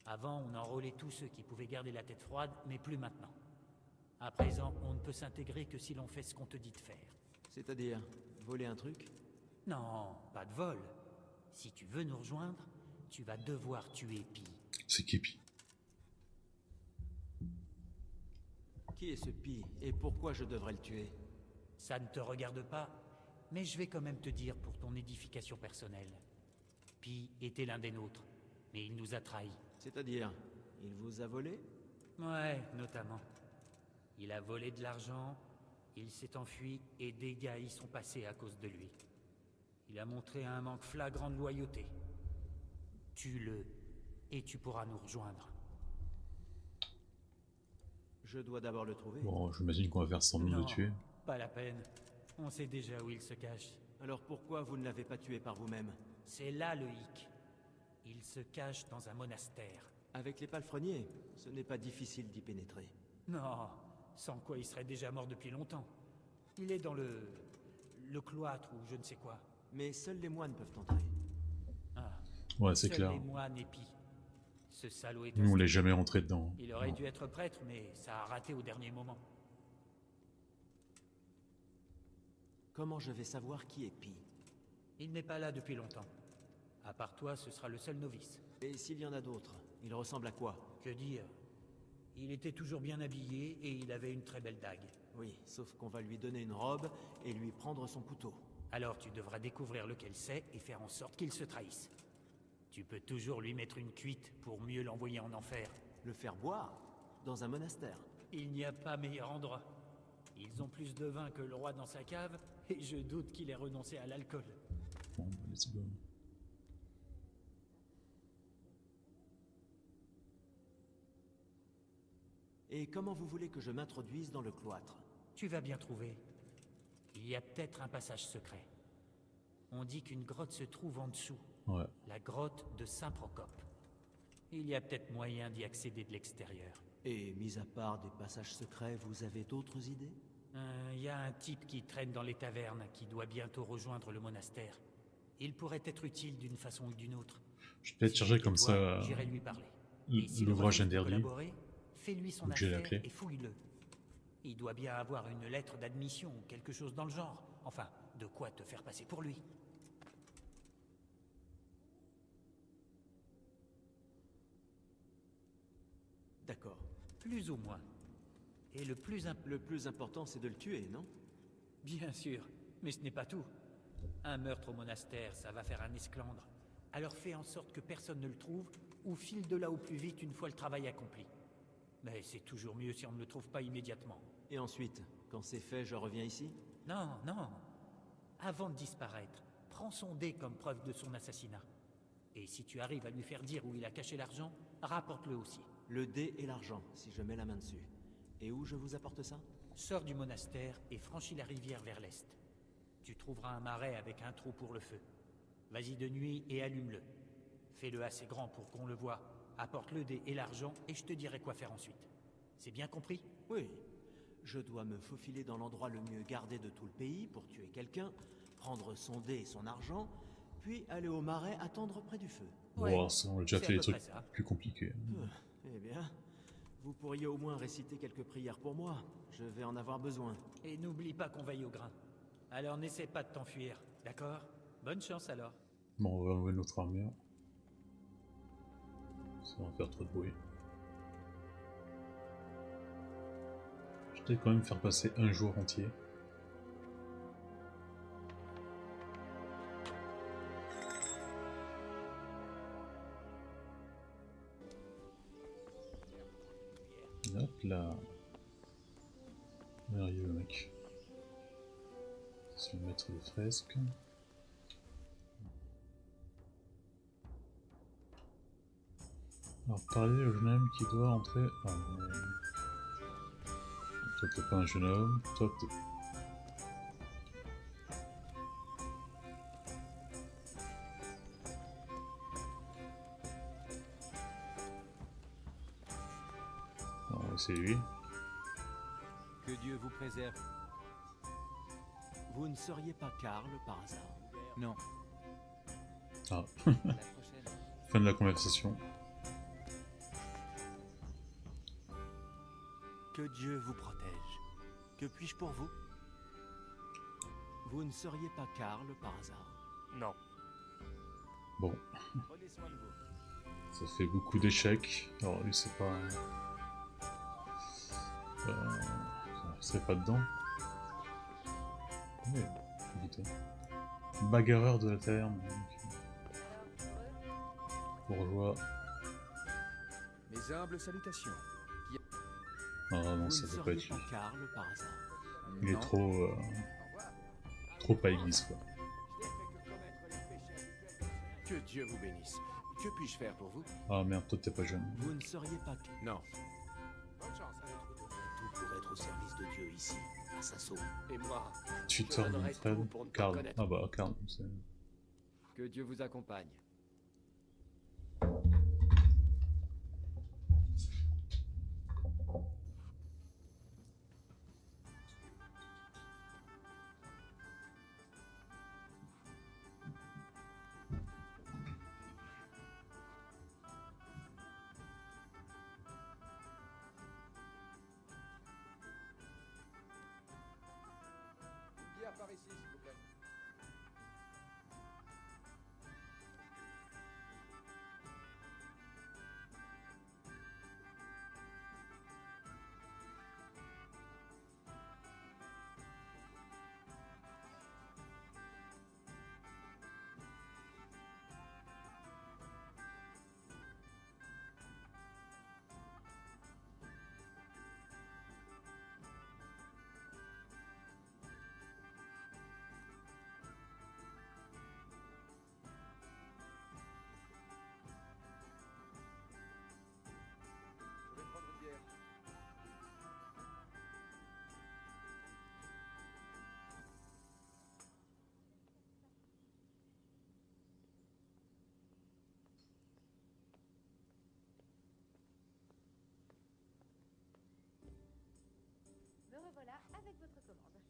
Avant, on enrôlait tous ceux qui pouvaient garder la tête froide, mais plus maintenant. À présent, on ne peut s'intégrer que si l'on fait ce qu'on te dit de faire. C'est-à-dire, voler un truc? Non, pas de vol. Si tu veux nous rejoindre, tu vas devoir tuer Pi. C'est Képi. Qui est ce Pi et pourquoi je devrais le tuer? Ça ne te regarde pas, mais je vais quand même te dire pour ton édification personnelle. Pi était l'un des nôtres, mais il nous a trahis. C'est-à-dire, il vous a volé? Ouais, notamment. Il a volé de l'argent, il s'est enfui et des gars y sont passés à cause de lui. Il a montré un manque flagrant de loyauté. Tue-le et tu pourras nous rejoindre. Je dois d'abord le trouver. Bon, j'imagine qu'on va faire sans nous le tuer. Pas la peine. On sait déjà où il se cache. Alors pourquoi vous ne l'avez pas tué par vous-même? C'est là le hic. Il se cache dans un monastère. Avec les palefreniers, ce n'est pas difficile d'y pénétrer. Non, sans quoi il serait déjà mort depuis longtemps. Il est dans le cloître ou je ne sais quoi. Mais seuls les moines peuvent entrer. Ah. Ouais, c'est Seuls clair. les moines et Pi. Ce salaud est Nous, on hostile. l'est jamais rentré dedans. Il aurait Non. dû être prêtre, mais ça a raté au dernier moment. Comment je vais savoir qui est Pi? Il n'est pas là depuis longtemps. À part toi, ce sera le seul novice. Et s'il y en a d'autres, il ressemble à quoi? Que dire? Il était toujours bien habillé et il avait une très belle dague. Oui, sauf qu'on va lui donner une robe et lui prendre son couteau. Alors tu devras découvrir lequel c'est et faire en sorte qu'il se trahisse. Tu peux toujours lui mettre une cuite pour mieux l'envoyer en enfer. Le faire boire dans un monastère. Il n'y a pas meilleur endroit. Ils ont plus de vin que le roi dans sa cave, et je doute qu'il ait renoncé à l'alcool. Bon, bah, let's go. Et comment vous voulez que je m'introduise dans le cloître? Tu vas bien trouver. Il y a peut-être un passage secret. On dit qu'une grotte se trouve en dessous. Ouais. La grotte de Saint-Procope. Il y a peut-être moyen d'y accéder de l'extérieur. Et mis à part des passages secrets, vous avez d'autres idées? Il y a un type qui traîne dans les tavernes qui doit bientôt rejoindre le monastère. Il pourrait être utile d'une façon ou d'une autre. Je vais peut-être chercher comme ça J'irai lui parler. Et si l'ouvrage le refuse de interdit. collaborer, fais-lui son Donc j'ai la affaire clé. et fouille-le. Il doit bien avoir une lettre d'admission ou quelque chose dans le genre. Enfin, de quoi te faire passer pour lui. D'accord. Plus ou moins. Et le plus important, c'est de le tuer, non? Bien sûr, mais ce n'est pas tout. Un meurtre au monastère, ça va faire un esclandre. Alors fais en sorte que personne ne le trouve, ou file de là au plus vite une fois le travail accompli. Mais c'est toujours mieux si on ne le trouve pas immédiatement. Et ensuite, quand c'est fait, je reviens ici? Non, non. Avant de disparaître, prends son dé comme preuve de son assassinat. Et si tu arrives à lui faire dire où il a caché l'argent, rapporte-le aussi. Le dé et l'argent, si je mets la main dessus. Et où je vous apporte ça? Sors du monastère et franchis la rivière vers l'est. Tu trouveras un marais avec un trou pour le feu. Vas-y de nuit et allume-le. Fais-le assez grand pour qu'on le voie. Apporte le dé et l'argent et je te dirai quoi faire ensuite. C'est bien compris? Oui. Je dois me faufiler dans l'endroit le mieux gardé de tout le pays pour tuer quelqu'un, prendre son dé et son argent, puis aller au marais attendre près du feu. Ouais, Bon, ça, on a déjà c'est fait à des peu trucs près ça. plus compliqués. Eh bien, vous pourriez au moins réciter quelques prières pour moi. Je vais en avoir besoin. Et n'oublie pas qu'on veille au grain. Alors n'essaie pas de t'enfuir, d'accord? Bonne chance alors. Bon, on va enlever notre armure. Ça va faire trop de bruit. Je vais quand même faire passer un jour entier. Hop là. Merveilleux le mec. Je vais mettre les fresques. Alors parler au jeune homme qui doit entrer. Toi t'es pas un jeune homme, toi t'es. C'est lui. Que Dieu vous préserve. Vous ne seriez pas Karl par hasard? Non. Ah. À la prochaine. Fin de la conversation. Que Dieu vous protège. Que puis-je pour vous? Vous ne seriez pas Karl par hasard? Non. Bon. Prenez soin de vous. Ça fait beaucoup d'échecs. Alors lui c'est pas... c'est pas dedans. Oui, vite. Bagarreur de la taverne. Bourgeois. Mes humbles salutations. Ah non, Vous ça ne peut pas seriez être pas lui. Karl par hasard? Il est Non. trop... trop pas église quoi. Que Dieu vous bénisse. Que puis-je faire pour vous? Ah merde, toi t'es pas jeune. Vous ne seriez pas... Non. Bonne chance. Tout pour être au service de Dieu ici, à Sasso. Et moi? Tuteur Je donnerais d'Alfred. tout pour ne pas Karl. connaître. Ah bah Karl, c'est... Que Dieu vous accompagne. Une bière par ici, s'il vous plaît. commande.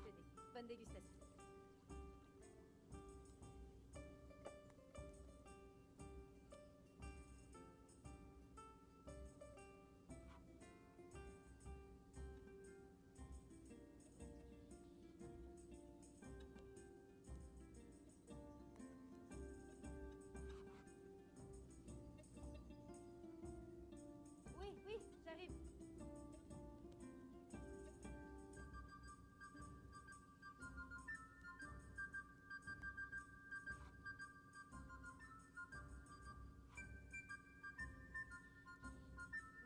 Tenez, bonne dégustation. Oui, oui, j'arrive.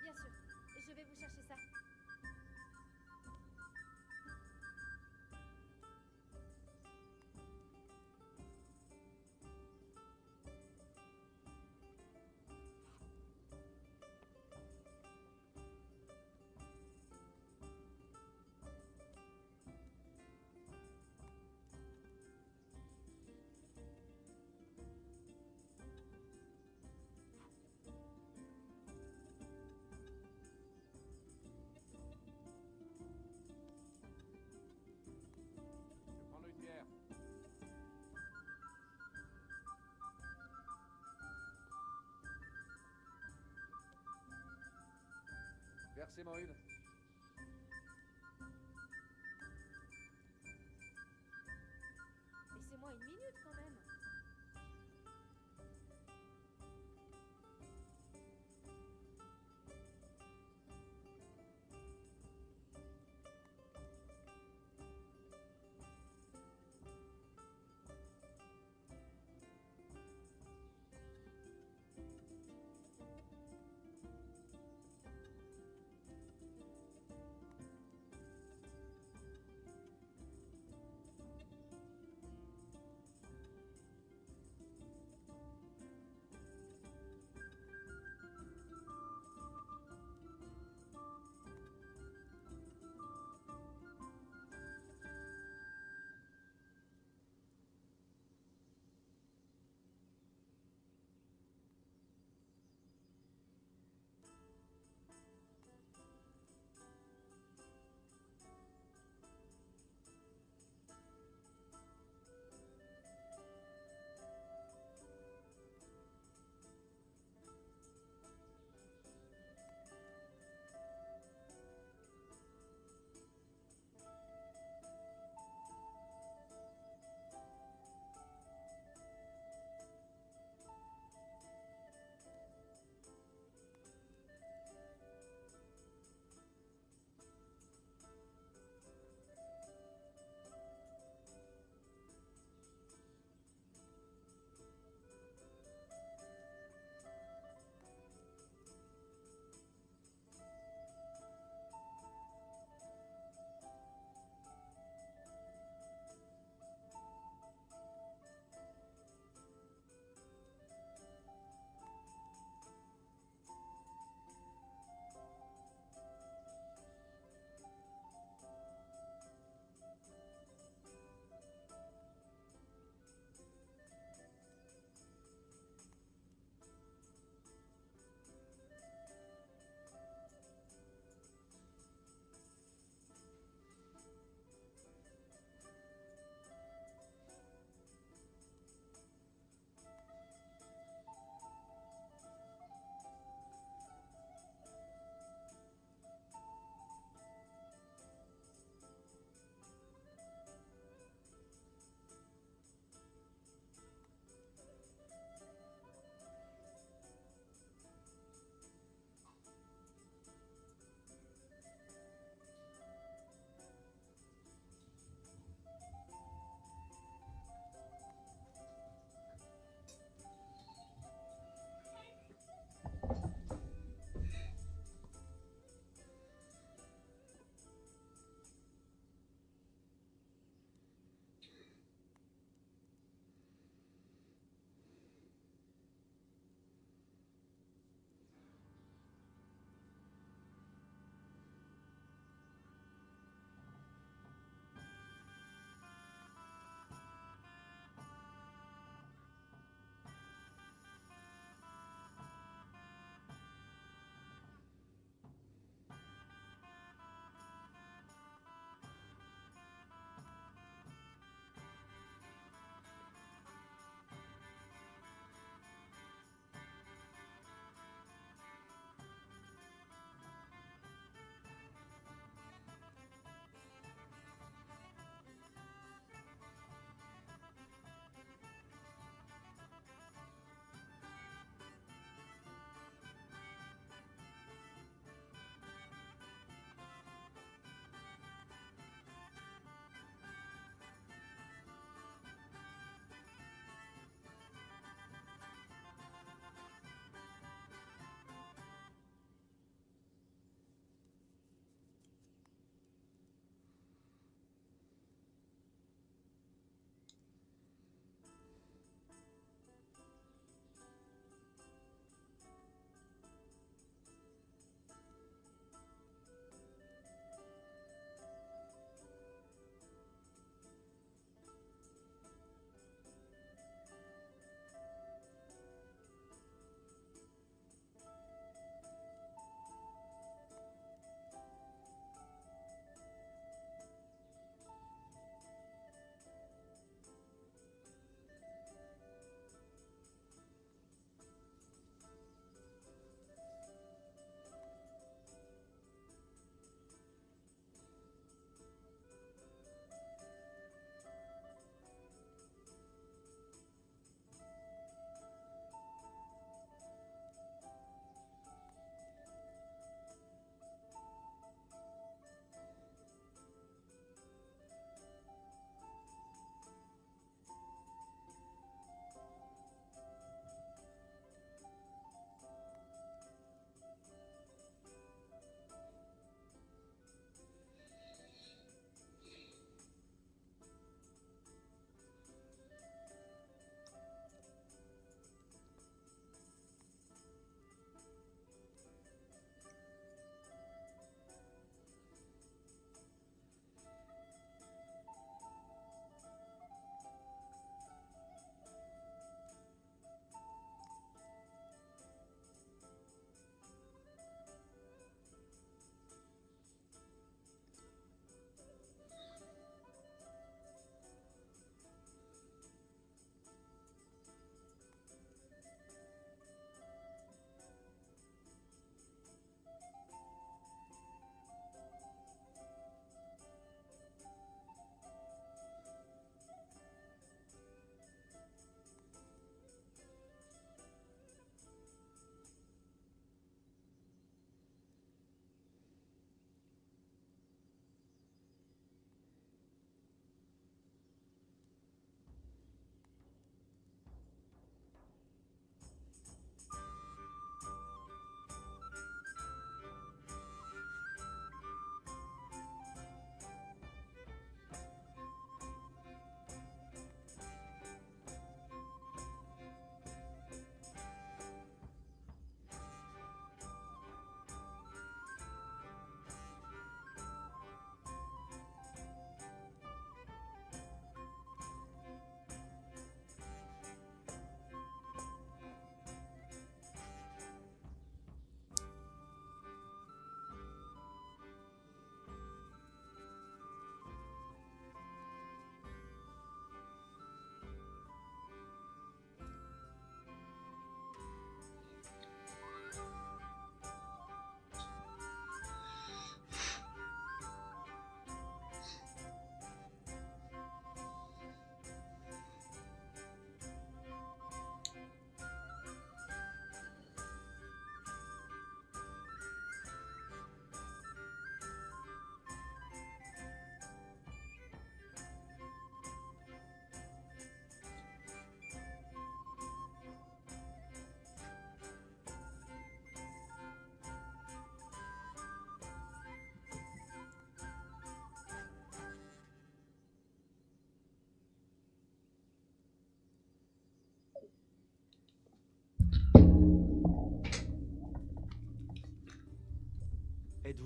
Bien sûr, je vais vous chercher ça. Je prends une bière. Versez-moi une. Laissez-moi une minute quand même.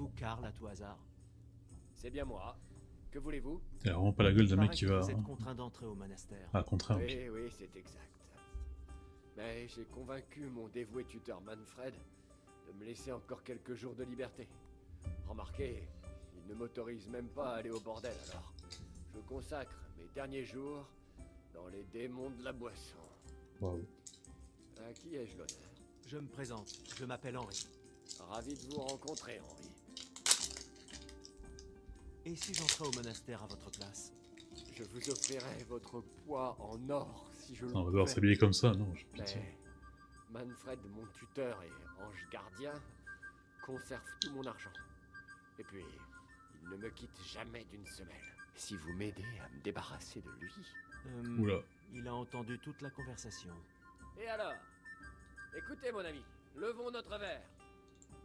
Êtes-vous Karl à tout hasard? C'est bien moi. Que voulez-vous? Il a vraiment pas la gueule d'un mec qui va... Vous êtes contraint d'entrer au monastère. Ah, contraire. Oui, oui, c'est exact. Mais j'ai convaincu mon dévoué tuteur Manfred de me laisser encore quelques jours de liberté. Remarquez, il ne m'autorise même pas à aller au bordel alors. Je consacre mes derniers jours dans les démons de la boisson. Waouh. À qui ai-je l'honneur? Je me présente, je m'appelle Henri. Ravi de vous rencontrer, Henri. Et si j'entrais au monastère à votre place? Je vous offrirai votre poids en or si je le On va pouvais. devoir s'habiller comme ça, non, j'ai pitié. Mais Manfred, mon tuteur et ange gardien, conserve tout mon argent. Et puis, il ne me quitte jamais d'une semelle. Si vous m'aidez à me débarrasser de lui... Oula. Il a entendu toute la conversation. Et alors? Écoutez, mon ami, levons notre verre.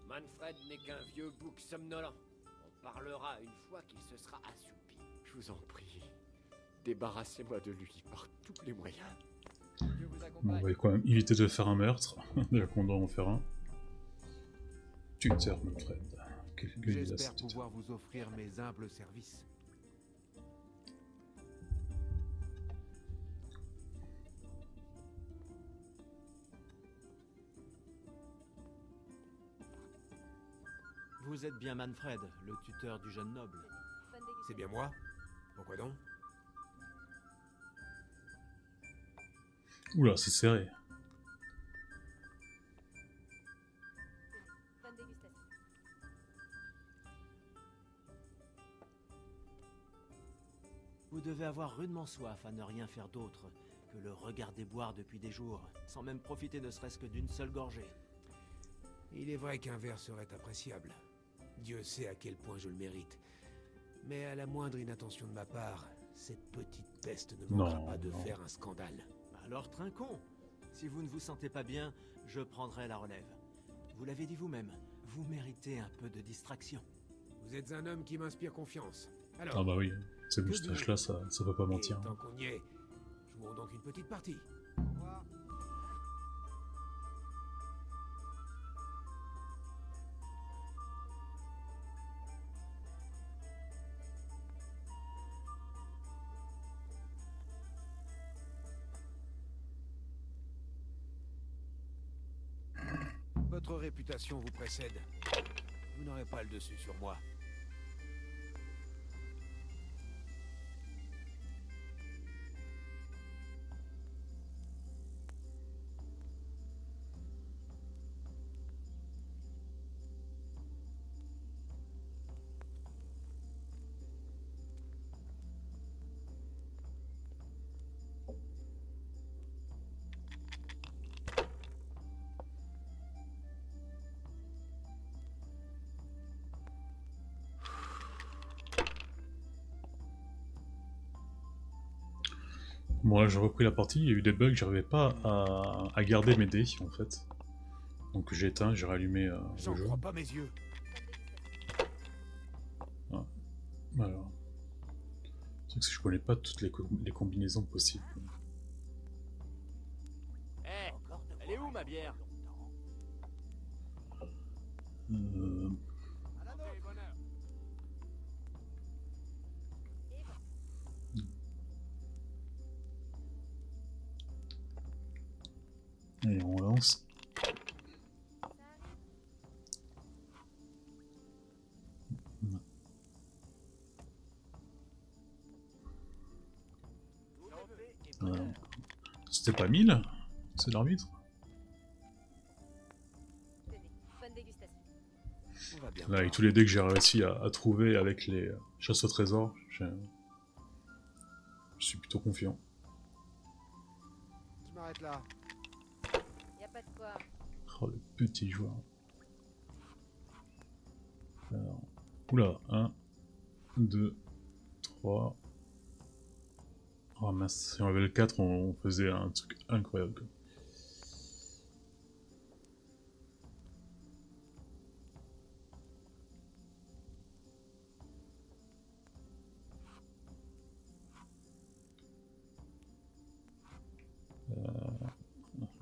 Manfred n'est qu'un vieux bouc somnolent. On parlera une fois qu'il se sera assoupi. Je vous en prie, débarrassez-moi de lui par tous les moyens. Je vous Bon, accompagne. on va quand même éviter de faire un meurtre. Déjà qu'on doit en faire un. Tuteur Manfred. Quel gueule il a, ce J'espère tuteur. pouvoir vous offrir mes humbles services. Vous êtes bien Manfred, le tuteur du jeune noble. Bonne dégustation. C'est bien moi? Pourquoi donc? Oula, c'est serré. Bonne dégustation. Vous devez avoir rudement soif à ne rien faire d'autre que le regarder boire depuis des jours, sans même profiter ne serait-ce que d'une seule gorgée. Il est vrai qu'un verre serait appréciable. Dieu sait à quel point je le mérite. Mais à la moindre inattention de ma part, cette petite peste ne manquera Non, pas de non. faire un scandale. Alors trinquons. Si vous ne vous sentez pas bien, je prendrai la relève. Vous l'avez dit vous-même, vous méritez un peu de distraction. Vous êtes un homme qui m'inspire confiance. Alors, Ah bah oui, ces moustaches-là, ça va pas et mentir. tant qu'on y est, jouons donc une petite partie. Votre réputation vous précède. Vous n'aurez pas le dessus sur moi. Bon là j'ai repris la partie, il y a eu des bugs, j'arrivais pas à garder mes dés en fait. Donc j'ai éteint, j'ai rallumé J'en le jeu. crois pas mes yeux. Voilà. C'est que je connais pas toutes les combinaisons possibles. Eh, elle est où ma bière? Euh, Allez, on lance. Voilà. C'était pas 1000? C'est l'arbitre? Tenez, bonne dégustation. On va bien. Là, avec tous les dés que j'ai réussi à trouver avec les chasses au trésor, je suis plutôt confiant. Je m'arrête là. Y a pas de quoi. Oh, le petit joueur. Alors, oula, 1, 2, 3. Oh mince, si on avait le 4, on faisait un truc incroyable, quoi.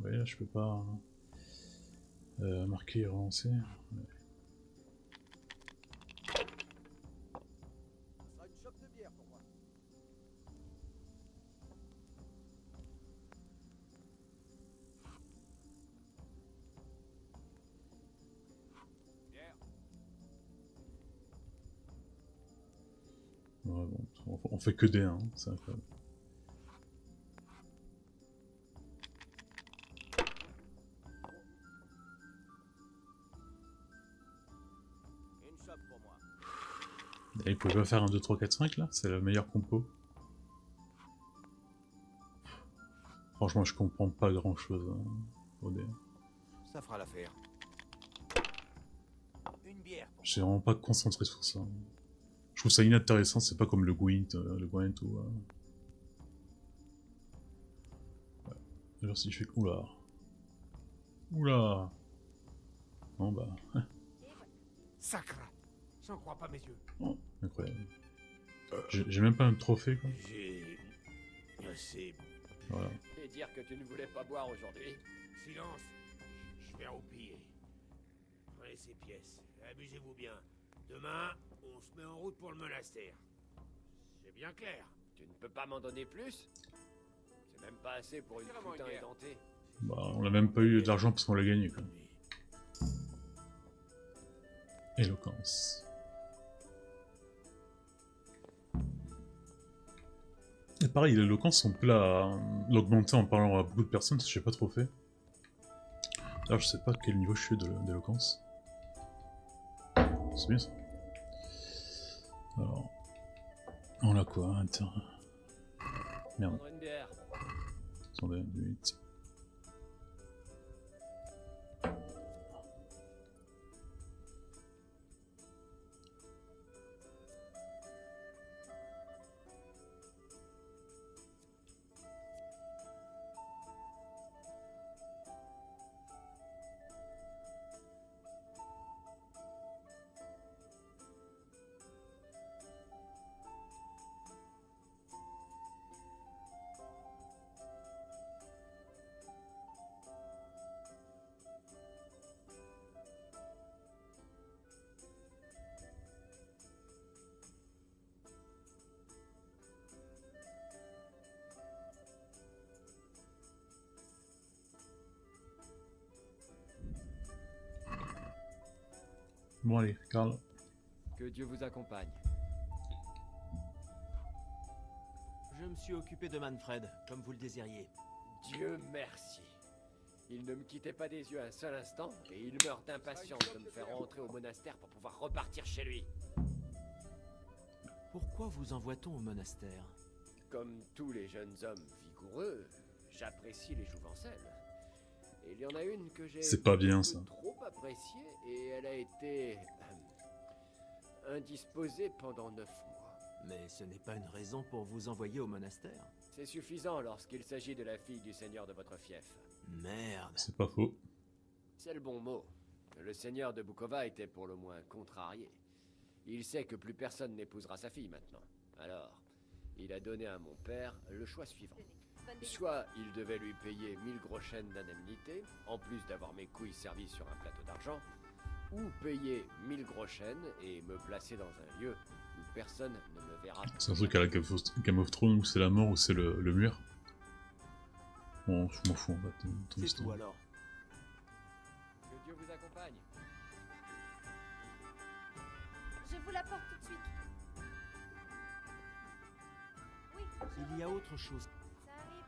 Ouais, là je peux pas marquer et relancer. Ouais. Ouais, bon, on fait que des 1, c'est incroyable. Et il pouvait pas faire un 2, 3, 4, 5 là? C'est la meilleure compo. Franchement, je comprends pas grand chose au dé. Ça fera l'affaire. Une bière. Je suis vraiment pas concentré sur ça. Je trouve ça inintéressant, c'est pas comme le Gwent ou... Ouais. Alors si je fais... Oula. Oula. Bon bah... Sacre. J'en crois pas mes yeux. Oh, incroyable. J'ai même pas un trophée quoi. J'ai... assez... Voilà. Et dire que tu ne voulais pas boire aujourd'hui. Silence. Je vais roupiller. Prenez ces pièces. Amusez-vous bien. Demain, on se met en route pour le monastère. C'est bien clair. Tu ne peux pas m'en donner plus? C'est même pas assez pour une putain édentée. Bah on a même pas eu d'argent parce qu'on l'a gagné quoi. Éloquence. Et pareil, l'éloquence, on peut l'augmenter en parlant à beaucoup de personnes, si j'ai pas trop fait. Alors je sais pas quel niveau je suis d'éloquence. C'est bien ça. Alors, on a quoi? Merde. Prendre une bière. Attendez, 8. Bon allez, Karl. Que Dieu vous accompagne. Je me suis occupé de Manfred, comme vous le désiriez. Dieu merci. Il ne me quittait pas des yeux un seul instant, et il meurt d'impatience de me faire rentrer au monastère pour pouvoir repartir chez lui. Pourquoi vous envoie-t-on au monastère? Comme tous les jeunes hommes vigoureux, j'apprécie les jouvencelles. Et il y en a une que j'ai C'est pas bien ça. trop appréciée, et elle a été indisposée pendant 9 mois. Mais ce n'est pas une raison pour vous envoyer au monastère. C'est suffisant lorsqu'il s'agit de la fille du seigneur de votre fief. Merde. C'est pas faux. C'est le bon mot. Le seigneur de Bukova était pour le moins contrarié. Il sait que plus personne n'épousera sa fille maintenant. Alors, il a donné à mon père le choix suivant. Soit il devait lui payer 1000 groschen d'indemnité, en plus d'avoir mes couilles servies sur un plateau d'argent, ou payer 1000 groschen et me placer dans un lieu où personne ne me verra. C'est un truc à la Game of Thrones où c'est la mort ou c'est le mur. Bon, je m'en fous en fait. C'est tout alors. Que Dieu vous accompagne. Je vous l'apporte tout de suite. Oui, Il y a autre chose. ça arrive.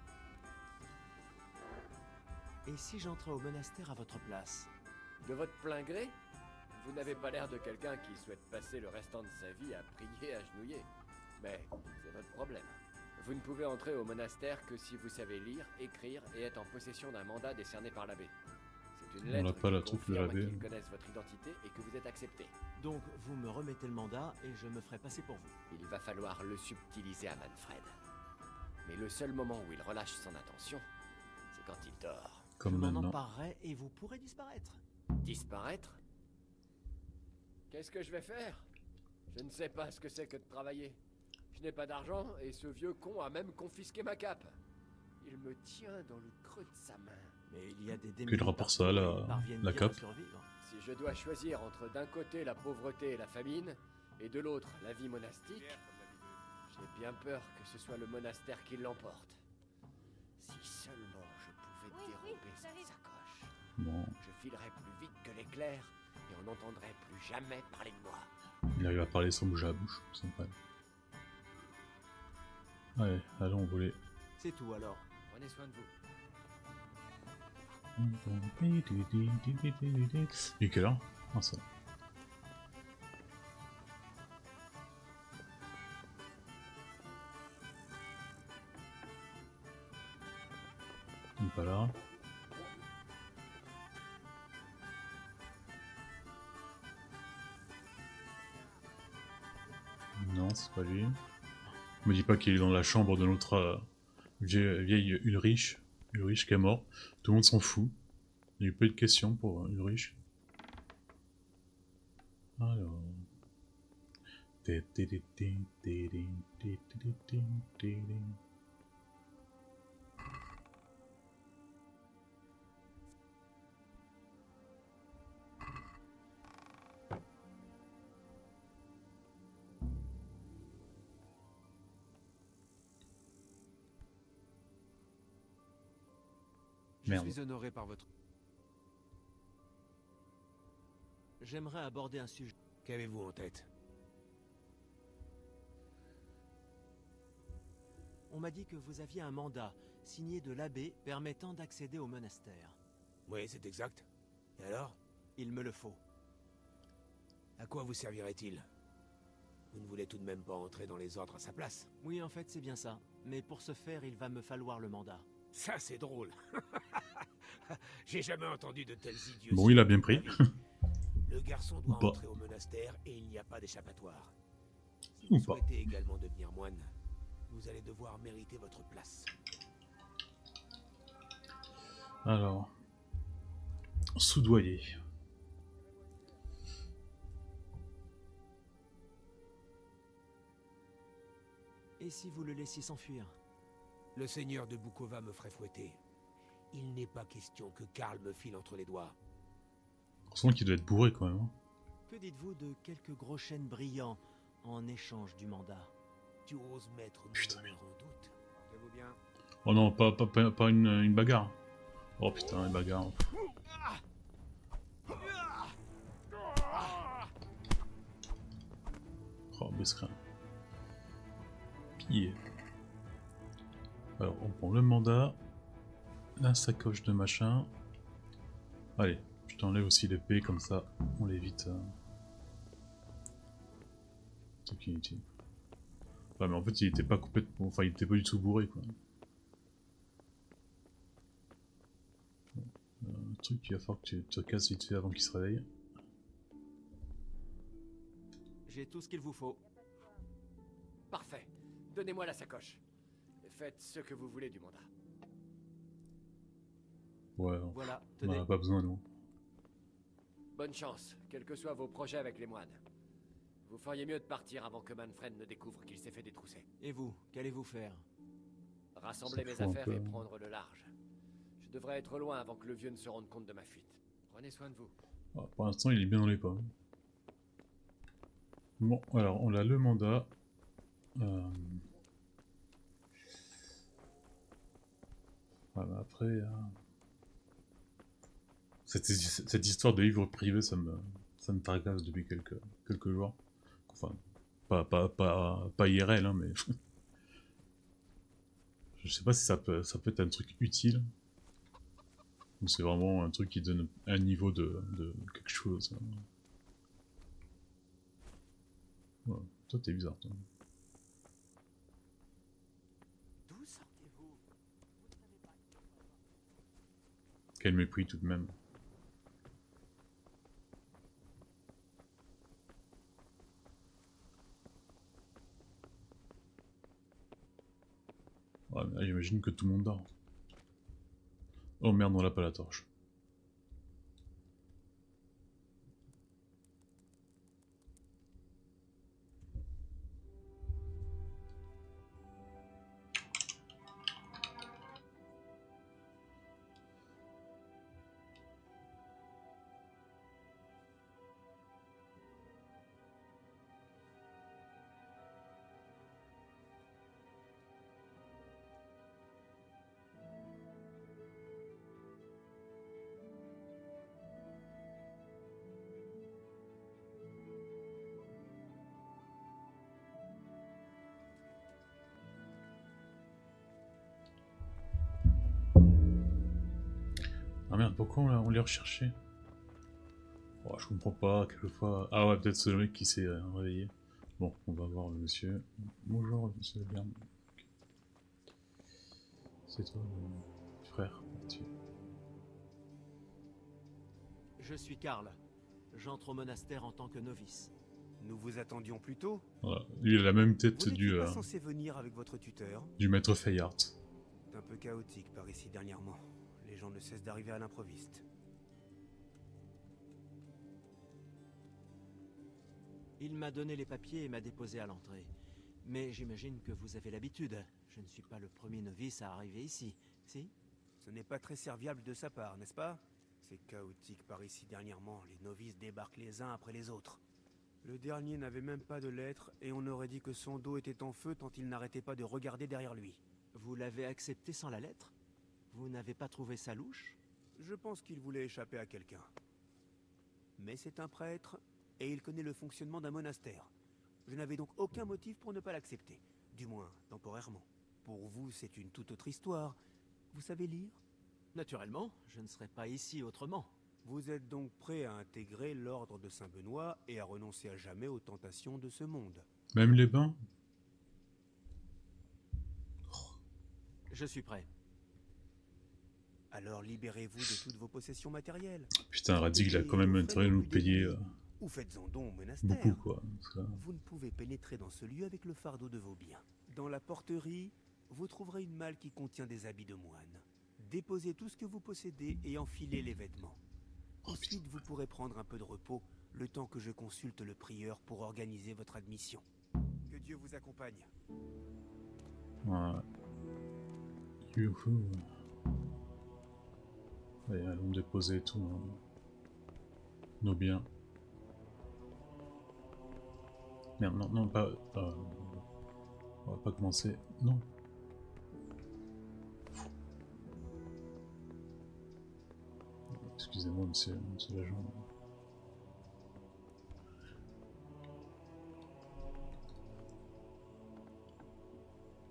Et si j'entrais au monastère à votre place? De votre plein gré? Vous n'avez pas l'air de quelqu'un qui souhaite passer le restant de sa vie à prier agenouillé. Mais c'est votre problème. Vous ne pouvez entrer au monastère que si vous savez lire, écrire et être en possession d'un mandat décerné par l'abbé. C'est une On n'a lettre pas la qui troupe de confirme l'abbé. qu'ils connaissent votre identité et que vous êtes accepté. Donc vous me remettez le mandat et je me ferai passer pour vous. Il va falloir le subtiliser à Manfred. Mais le seul moment où il relâche son attention, c'est quand il dort. Comme je m'en maintenant. emparerai et vous pourrez disparaître. Disparaître? Qu'est-ce que je vais faire? Je ne sais pas ce que c'est que de travailler. Je n'ai pas d'argent et ce vieux con a même confisqué ma cape. Il me tient dans le creux de sa main. Mais il y a des Quel rapport ça à la cape? Si je dois choisir entre d'un côté la pauvreté et la famine, et de l'autre la vie monastique, j'ai bien peur que ce soit le monastère qui l'emporte. Si seulement je pouvais dérober cette sacoche, Bon, je filerais plus vite que l'éclair et on n'entendrait plus jamais parler de moi. il arrive à parler sans bouger la bouche, c'est incroyable. Allez, allons voler. C'est tout alors. Prenez soin de vous. Et quelle heure? Ah, ça. Il est pas là. Non, c'est pas lui. Me dis pas qu'il est dans la chambre de notre vieille Ulrich. Ulrich qui est mort. Tout le monde s'en fout. Il n'y a eu pas eu de questions pour Ulrich. Alors. Merde. Je suis honoré par votre... J'aimerais aborder un sujet. Qu'avez-vous en tête? On m'a dit que vous aviez un mandat signé de l'abbé permettant d'accéder au monastère. Oui, c'est exact. Et alors? Il me le faut. À quoi vous servirait-il? Vous ne voulez tout de même pas entrer dans les ordres à sa place? Oui, en fait, c'est bien ça. Mais pour ce faire, il va me falloir le mandat. Ça, c'est drôle. J'ai jamais entendu de tels idiots. Bon, il a bien pris. Le garçon doit Ou entrer au monastère et il n'y a pas d'échappatoire. Si Ou vous pas. souhaitez également devenir moine, vous allez devoir mériter votre place. Alors. Soudoyer. Et si vous le laissiez s'enfuir? Le seigneur de Bukova me ferait fouetter. Il n'est pas question que Karl me file entre les doigts. On sent qu'il doit être bourré quand même. Hein. Que dites-vous de quelques gros chênes brillants en échange du mandat? Tu oses mettre mon Putain, honneur en doute? Portez-vous bien. Oh non, pas une bagarre. Oh putain, une bagarre. Oh, bescrin. Pillé. Alors, on prend le mandat. La sacoche de machin. Allez, je t'enlève aussi l'épée, comme ça, on l'évite. Truc inutile. Ouais, mais en fait, il était pas complètement... Enfin, il était pas du tout bourré, quoi. Un truc qu'il va falloir que tu te casses vite fait avant qu'il se réveille. J'ai tout ce qu'il vous faut. Parfait. Donnez-moi la sacoche. Faites ce que vous voulez du mandat. Ouais, Voilà, on tenez. en a pas besoin, nous. Bonne chance, quels que soient vos projets avec les moines. Vous feriez mieux de partir avant que Manfred ne découvre qu'il s'est fait détrousser. Et vous, qu'allez-vous faire? Rassembler Ça mes fout un affaires peu. et prendre le large. Je devrais être loin avant que le vieux ne se rende compte de ma fuite. Prenez soin de vous. Ah, pour l'instant, il est bien dans les pas. Bon, alors, on a le mandat. Voilà, après... Cette histoire de livre privé, ça me tracasse depuis quelques jours. Enfin, pas IRL, hein, mais... Je sais pas si ça peut être un truc utile. Ou c'est vraiment un truc qui donne un niveau de quelque chose. Ouais, toi t'es bizarre, toi. D'où sortez-vous? Quel mépris tout de même. Ouais, mais là, j'imagine que tout le monde dort. Oh merde, on n'a pas la torche. Ah merde, pourquoi on les recherchait? Oh, je comprends pas, quelquefois... Ah ouais, peut-être c'est le mec qui s'est réveillé. Bon, on va voir le monsieur. Bonjour, monsieur Bern. C'est toi, le frère. Je suis Karl. J'entre au monastère en tant que novice. Nous vous attendions plus tôt. Voilà. Lui, il a la même tête Vous du... n'étiez pas censé venir avec votre tuteur. du maître Fayard. C'est un peu chaotique par ici dernièrement. Les gens ne cessent d'arriver à l'improviste. Il m'a donné les papiers et m'a déposé à l'entrée. Mais j'imagine que vous avez l'habitude. Je ne suis pas le premier novice à arriver ici, si? Ce n'est pas très serviable de sa part, n'est-ce pas? C'est chaotique par ici dernièrement. Les novices débarquent les uns après les autres. Le dernier n'avait même pas de lettre et on aurait dit que son dos était en feu tant il n'arrêtait pas de regarder derrière lui. Vous l'avez accepté sans la lettre? Vous n'avez pas trouvé ça louche? Je pense qu'il voulait échapper à quelqu'un. Mais c'est un prêtre et il connaît le fonctionnement d'un monastère. Je n'avais donc aucun motif pour ne pas l'accepter. Du moins, temporairement. Pour vous, c'est une toute autre histoire. Vous savez lire? Naturellement, je ne serais pas ici autrement. Vous êtes donc prêt à intégrer l'ordre de Saint-Benoît et à renoncer à jamais aux tentations de ce monde? Même les bains? Je suis prêt. Alors libérez-vous de toutes vos possessions matérielles. Putain, Radzig, il a quand même intérêt à nous payer Ou faites-en don au monastère. beaucoup, quoi. Vous ne pouvez pénétrer dans ce lieu avec le fardeau de vos biens. Dans la porterie, vous trouverez une malle qui contient des habits de moine. Déposez tout ce que vous possédez et enfilez les vêtements. Ensuite, vous pourrez prendre un peu de repos, le temps que je consulte le prieur pour organiser votre admission. Que Dieu vous accompagne. Voilà. Youhou. Allez, allons déposer tout nos biens. Merde, non, non, pas... on va pas commencer. Non. Excusez-moi, monsieur l'agent.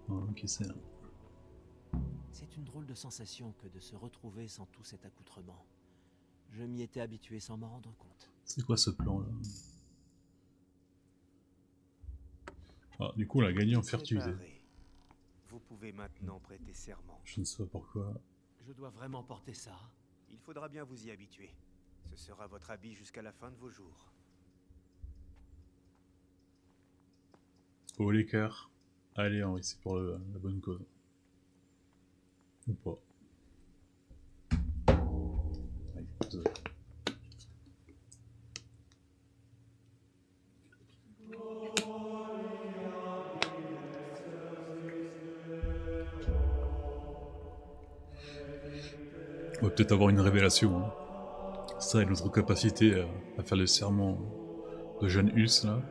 Ok, c'est là. C'est une drôle de sensation que de se retrouver sans tout cet accoutrement. Je m'y étais habitué sans m'en rendre compte. C'est quoi ce plan-là? Ah, du coup, on a gagné en furtivité. Vous pouvez maintenant prêter serment. Je ne sais pas pourquoi. Je dois vraiment porter ça. Il faudra bien vous y habituer. Ce sera votre habit jusqu'à la fin de vos jours. Oh l'écart. Allez Henri, c'est pour la bonne cause. Ou pas. Allez, désolé. On va peut-être avoir une révélation. Hein. Ça et notre capacité à faire le serment de jeune Hus là.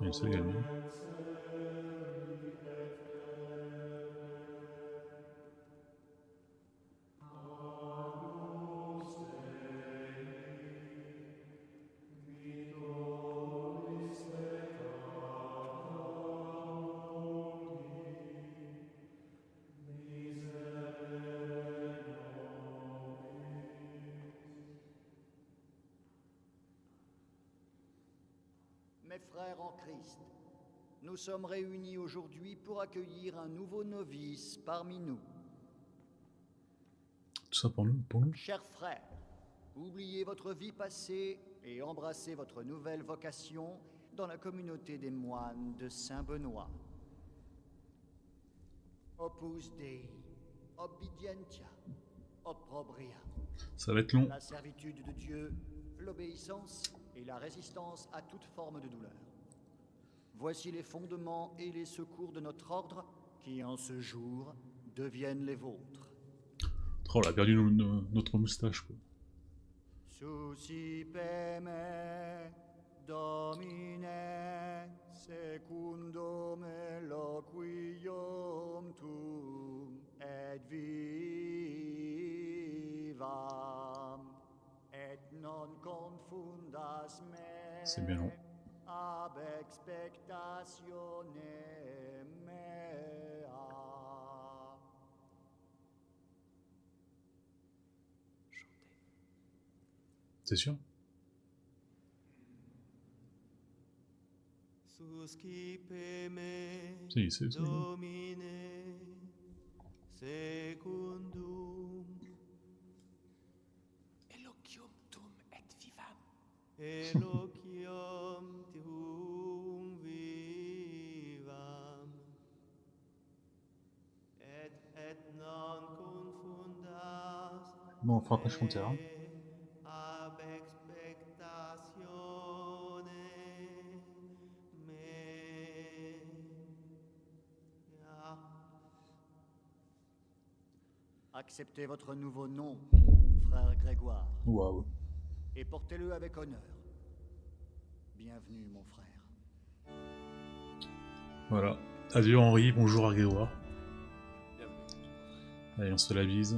Bien sûr, également. Mes frères en Christ, nous sommes réunis aujourd'hui pour accueillir un nouveau novice parmi nous. Tout ça pour nous, Chers frères, oubliez votre vie passée et embrassez votre nouvelle vocation dans la communauté des moines de Saint-Benoît. Opus Dei, obedientia, opprobria. Ça va être long. La servitude de Dieu, l'obéissance et la résistance à toute forme de douleur. Voici les fondements et les secours de notre ordre qui, en ce jour, deviennent les vôtres. Oh, on a perdu notre moustache, quoi. Suscipeme, Domine, secundum eloquium tuum et vivam et non confundas me C'est bien long. ab expectatione mea. C'est sûr? Suscipe me Si, c'est ça. Domine secundum Eloquium tum et vivam. eloquium tuum vivam et non confundas Bon, on fera pas chanter, hein. ab expectatione mea. Acceptez votre nouveau nom, frère Grégoire, Waouh. et portez-le avec honneur. Bienvenue, mon frère. Voilà. Adieu Henri, bonjour à Grégoire. Bienvenue. Allez, on se fait la bise.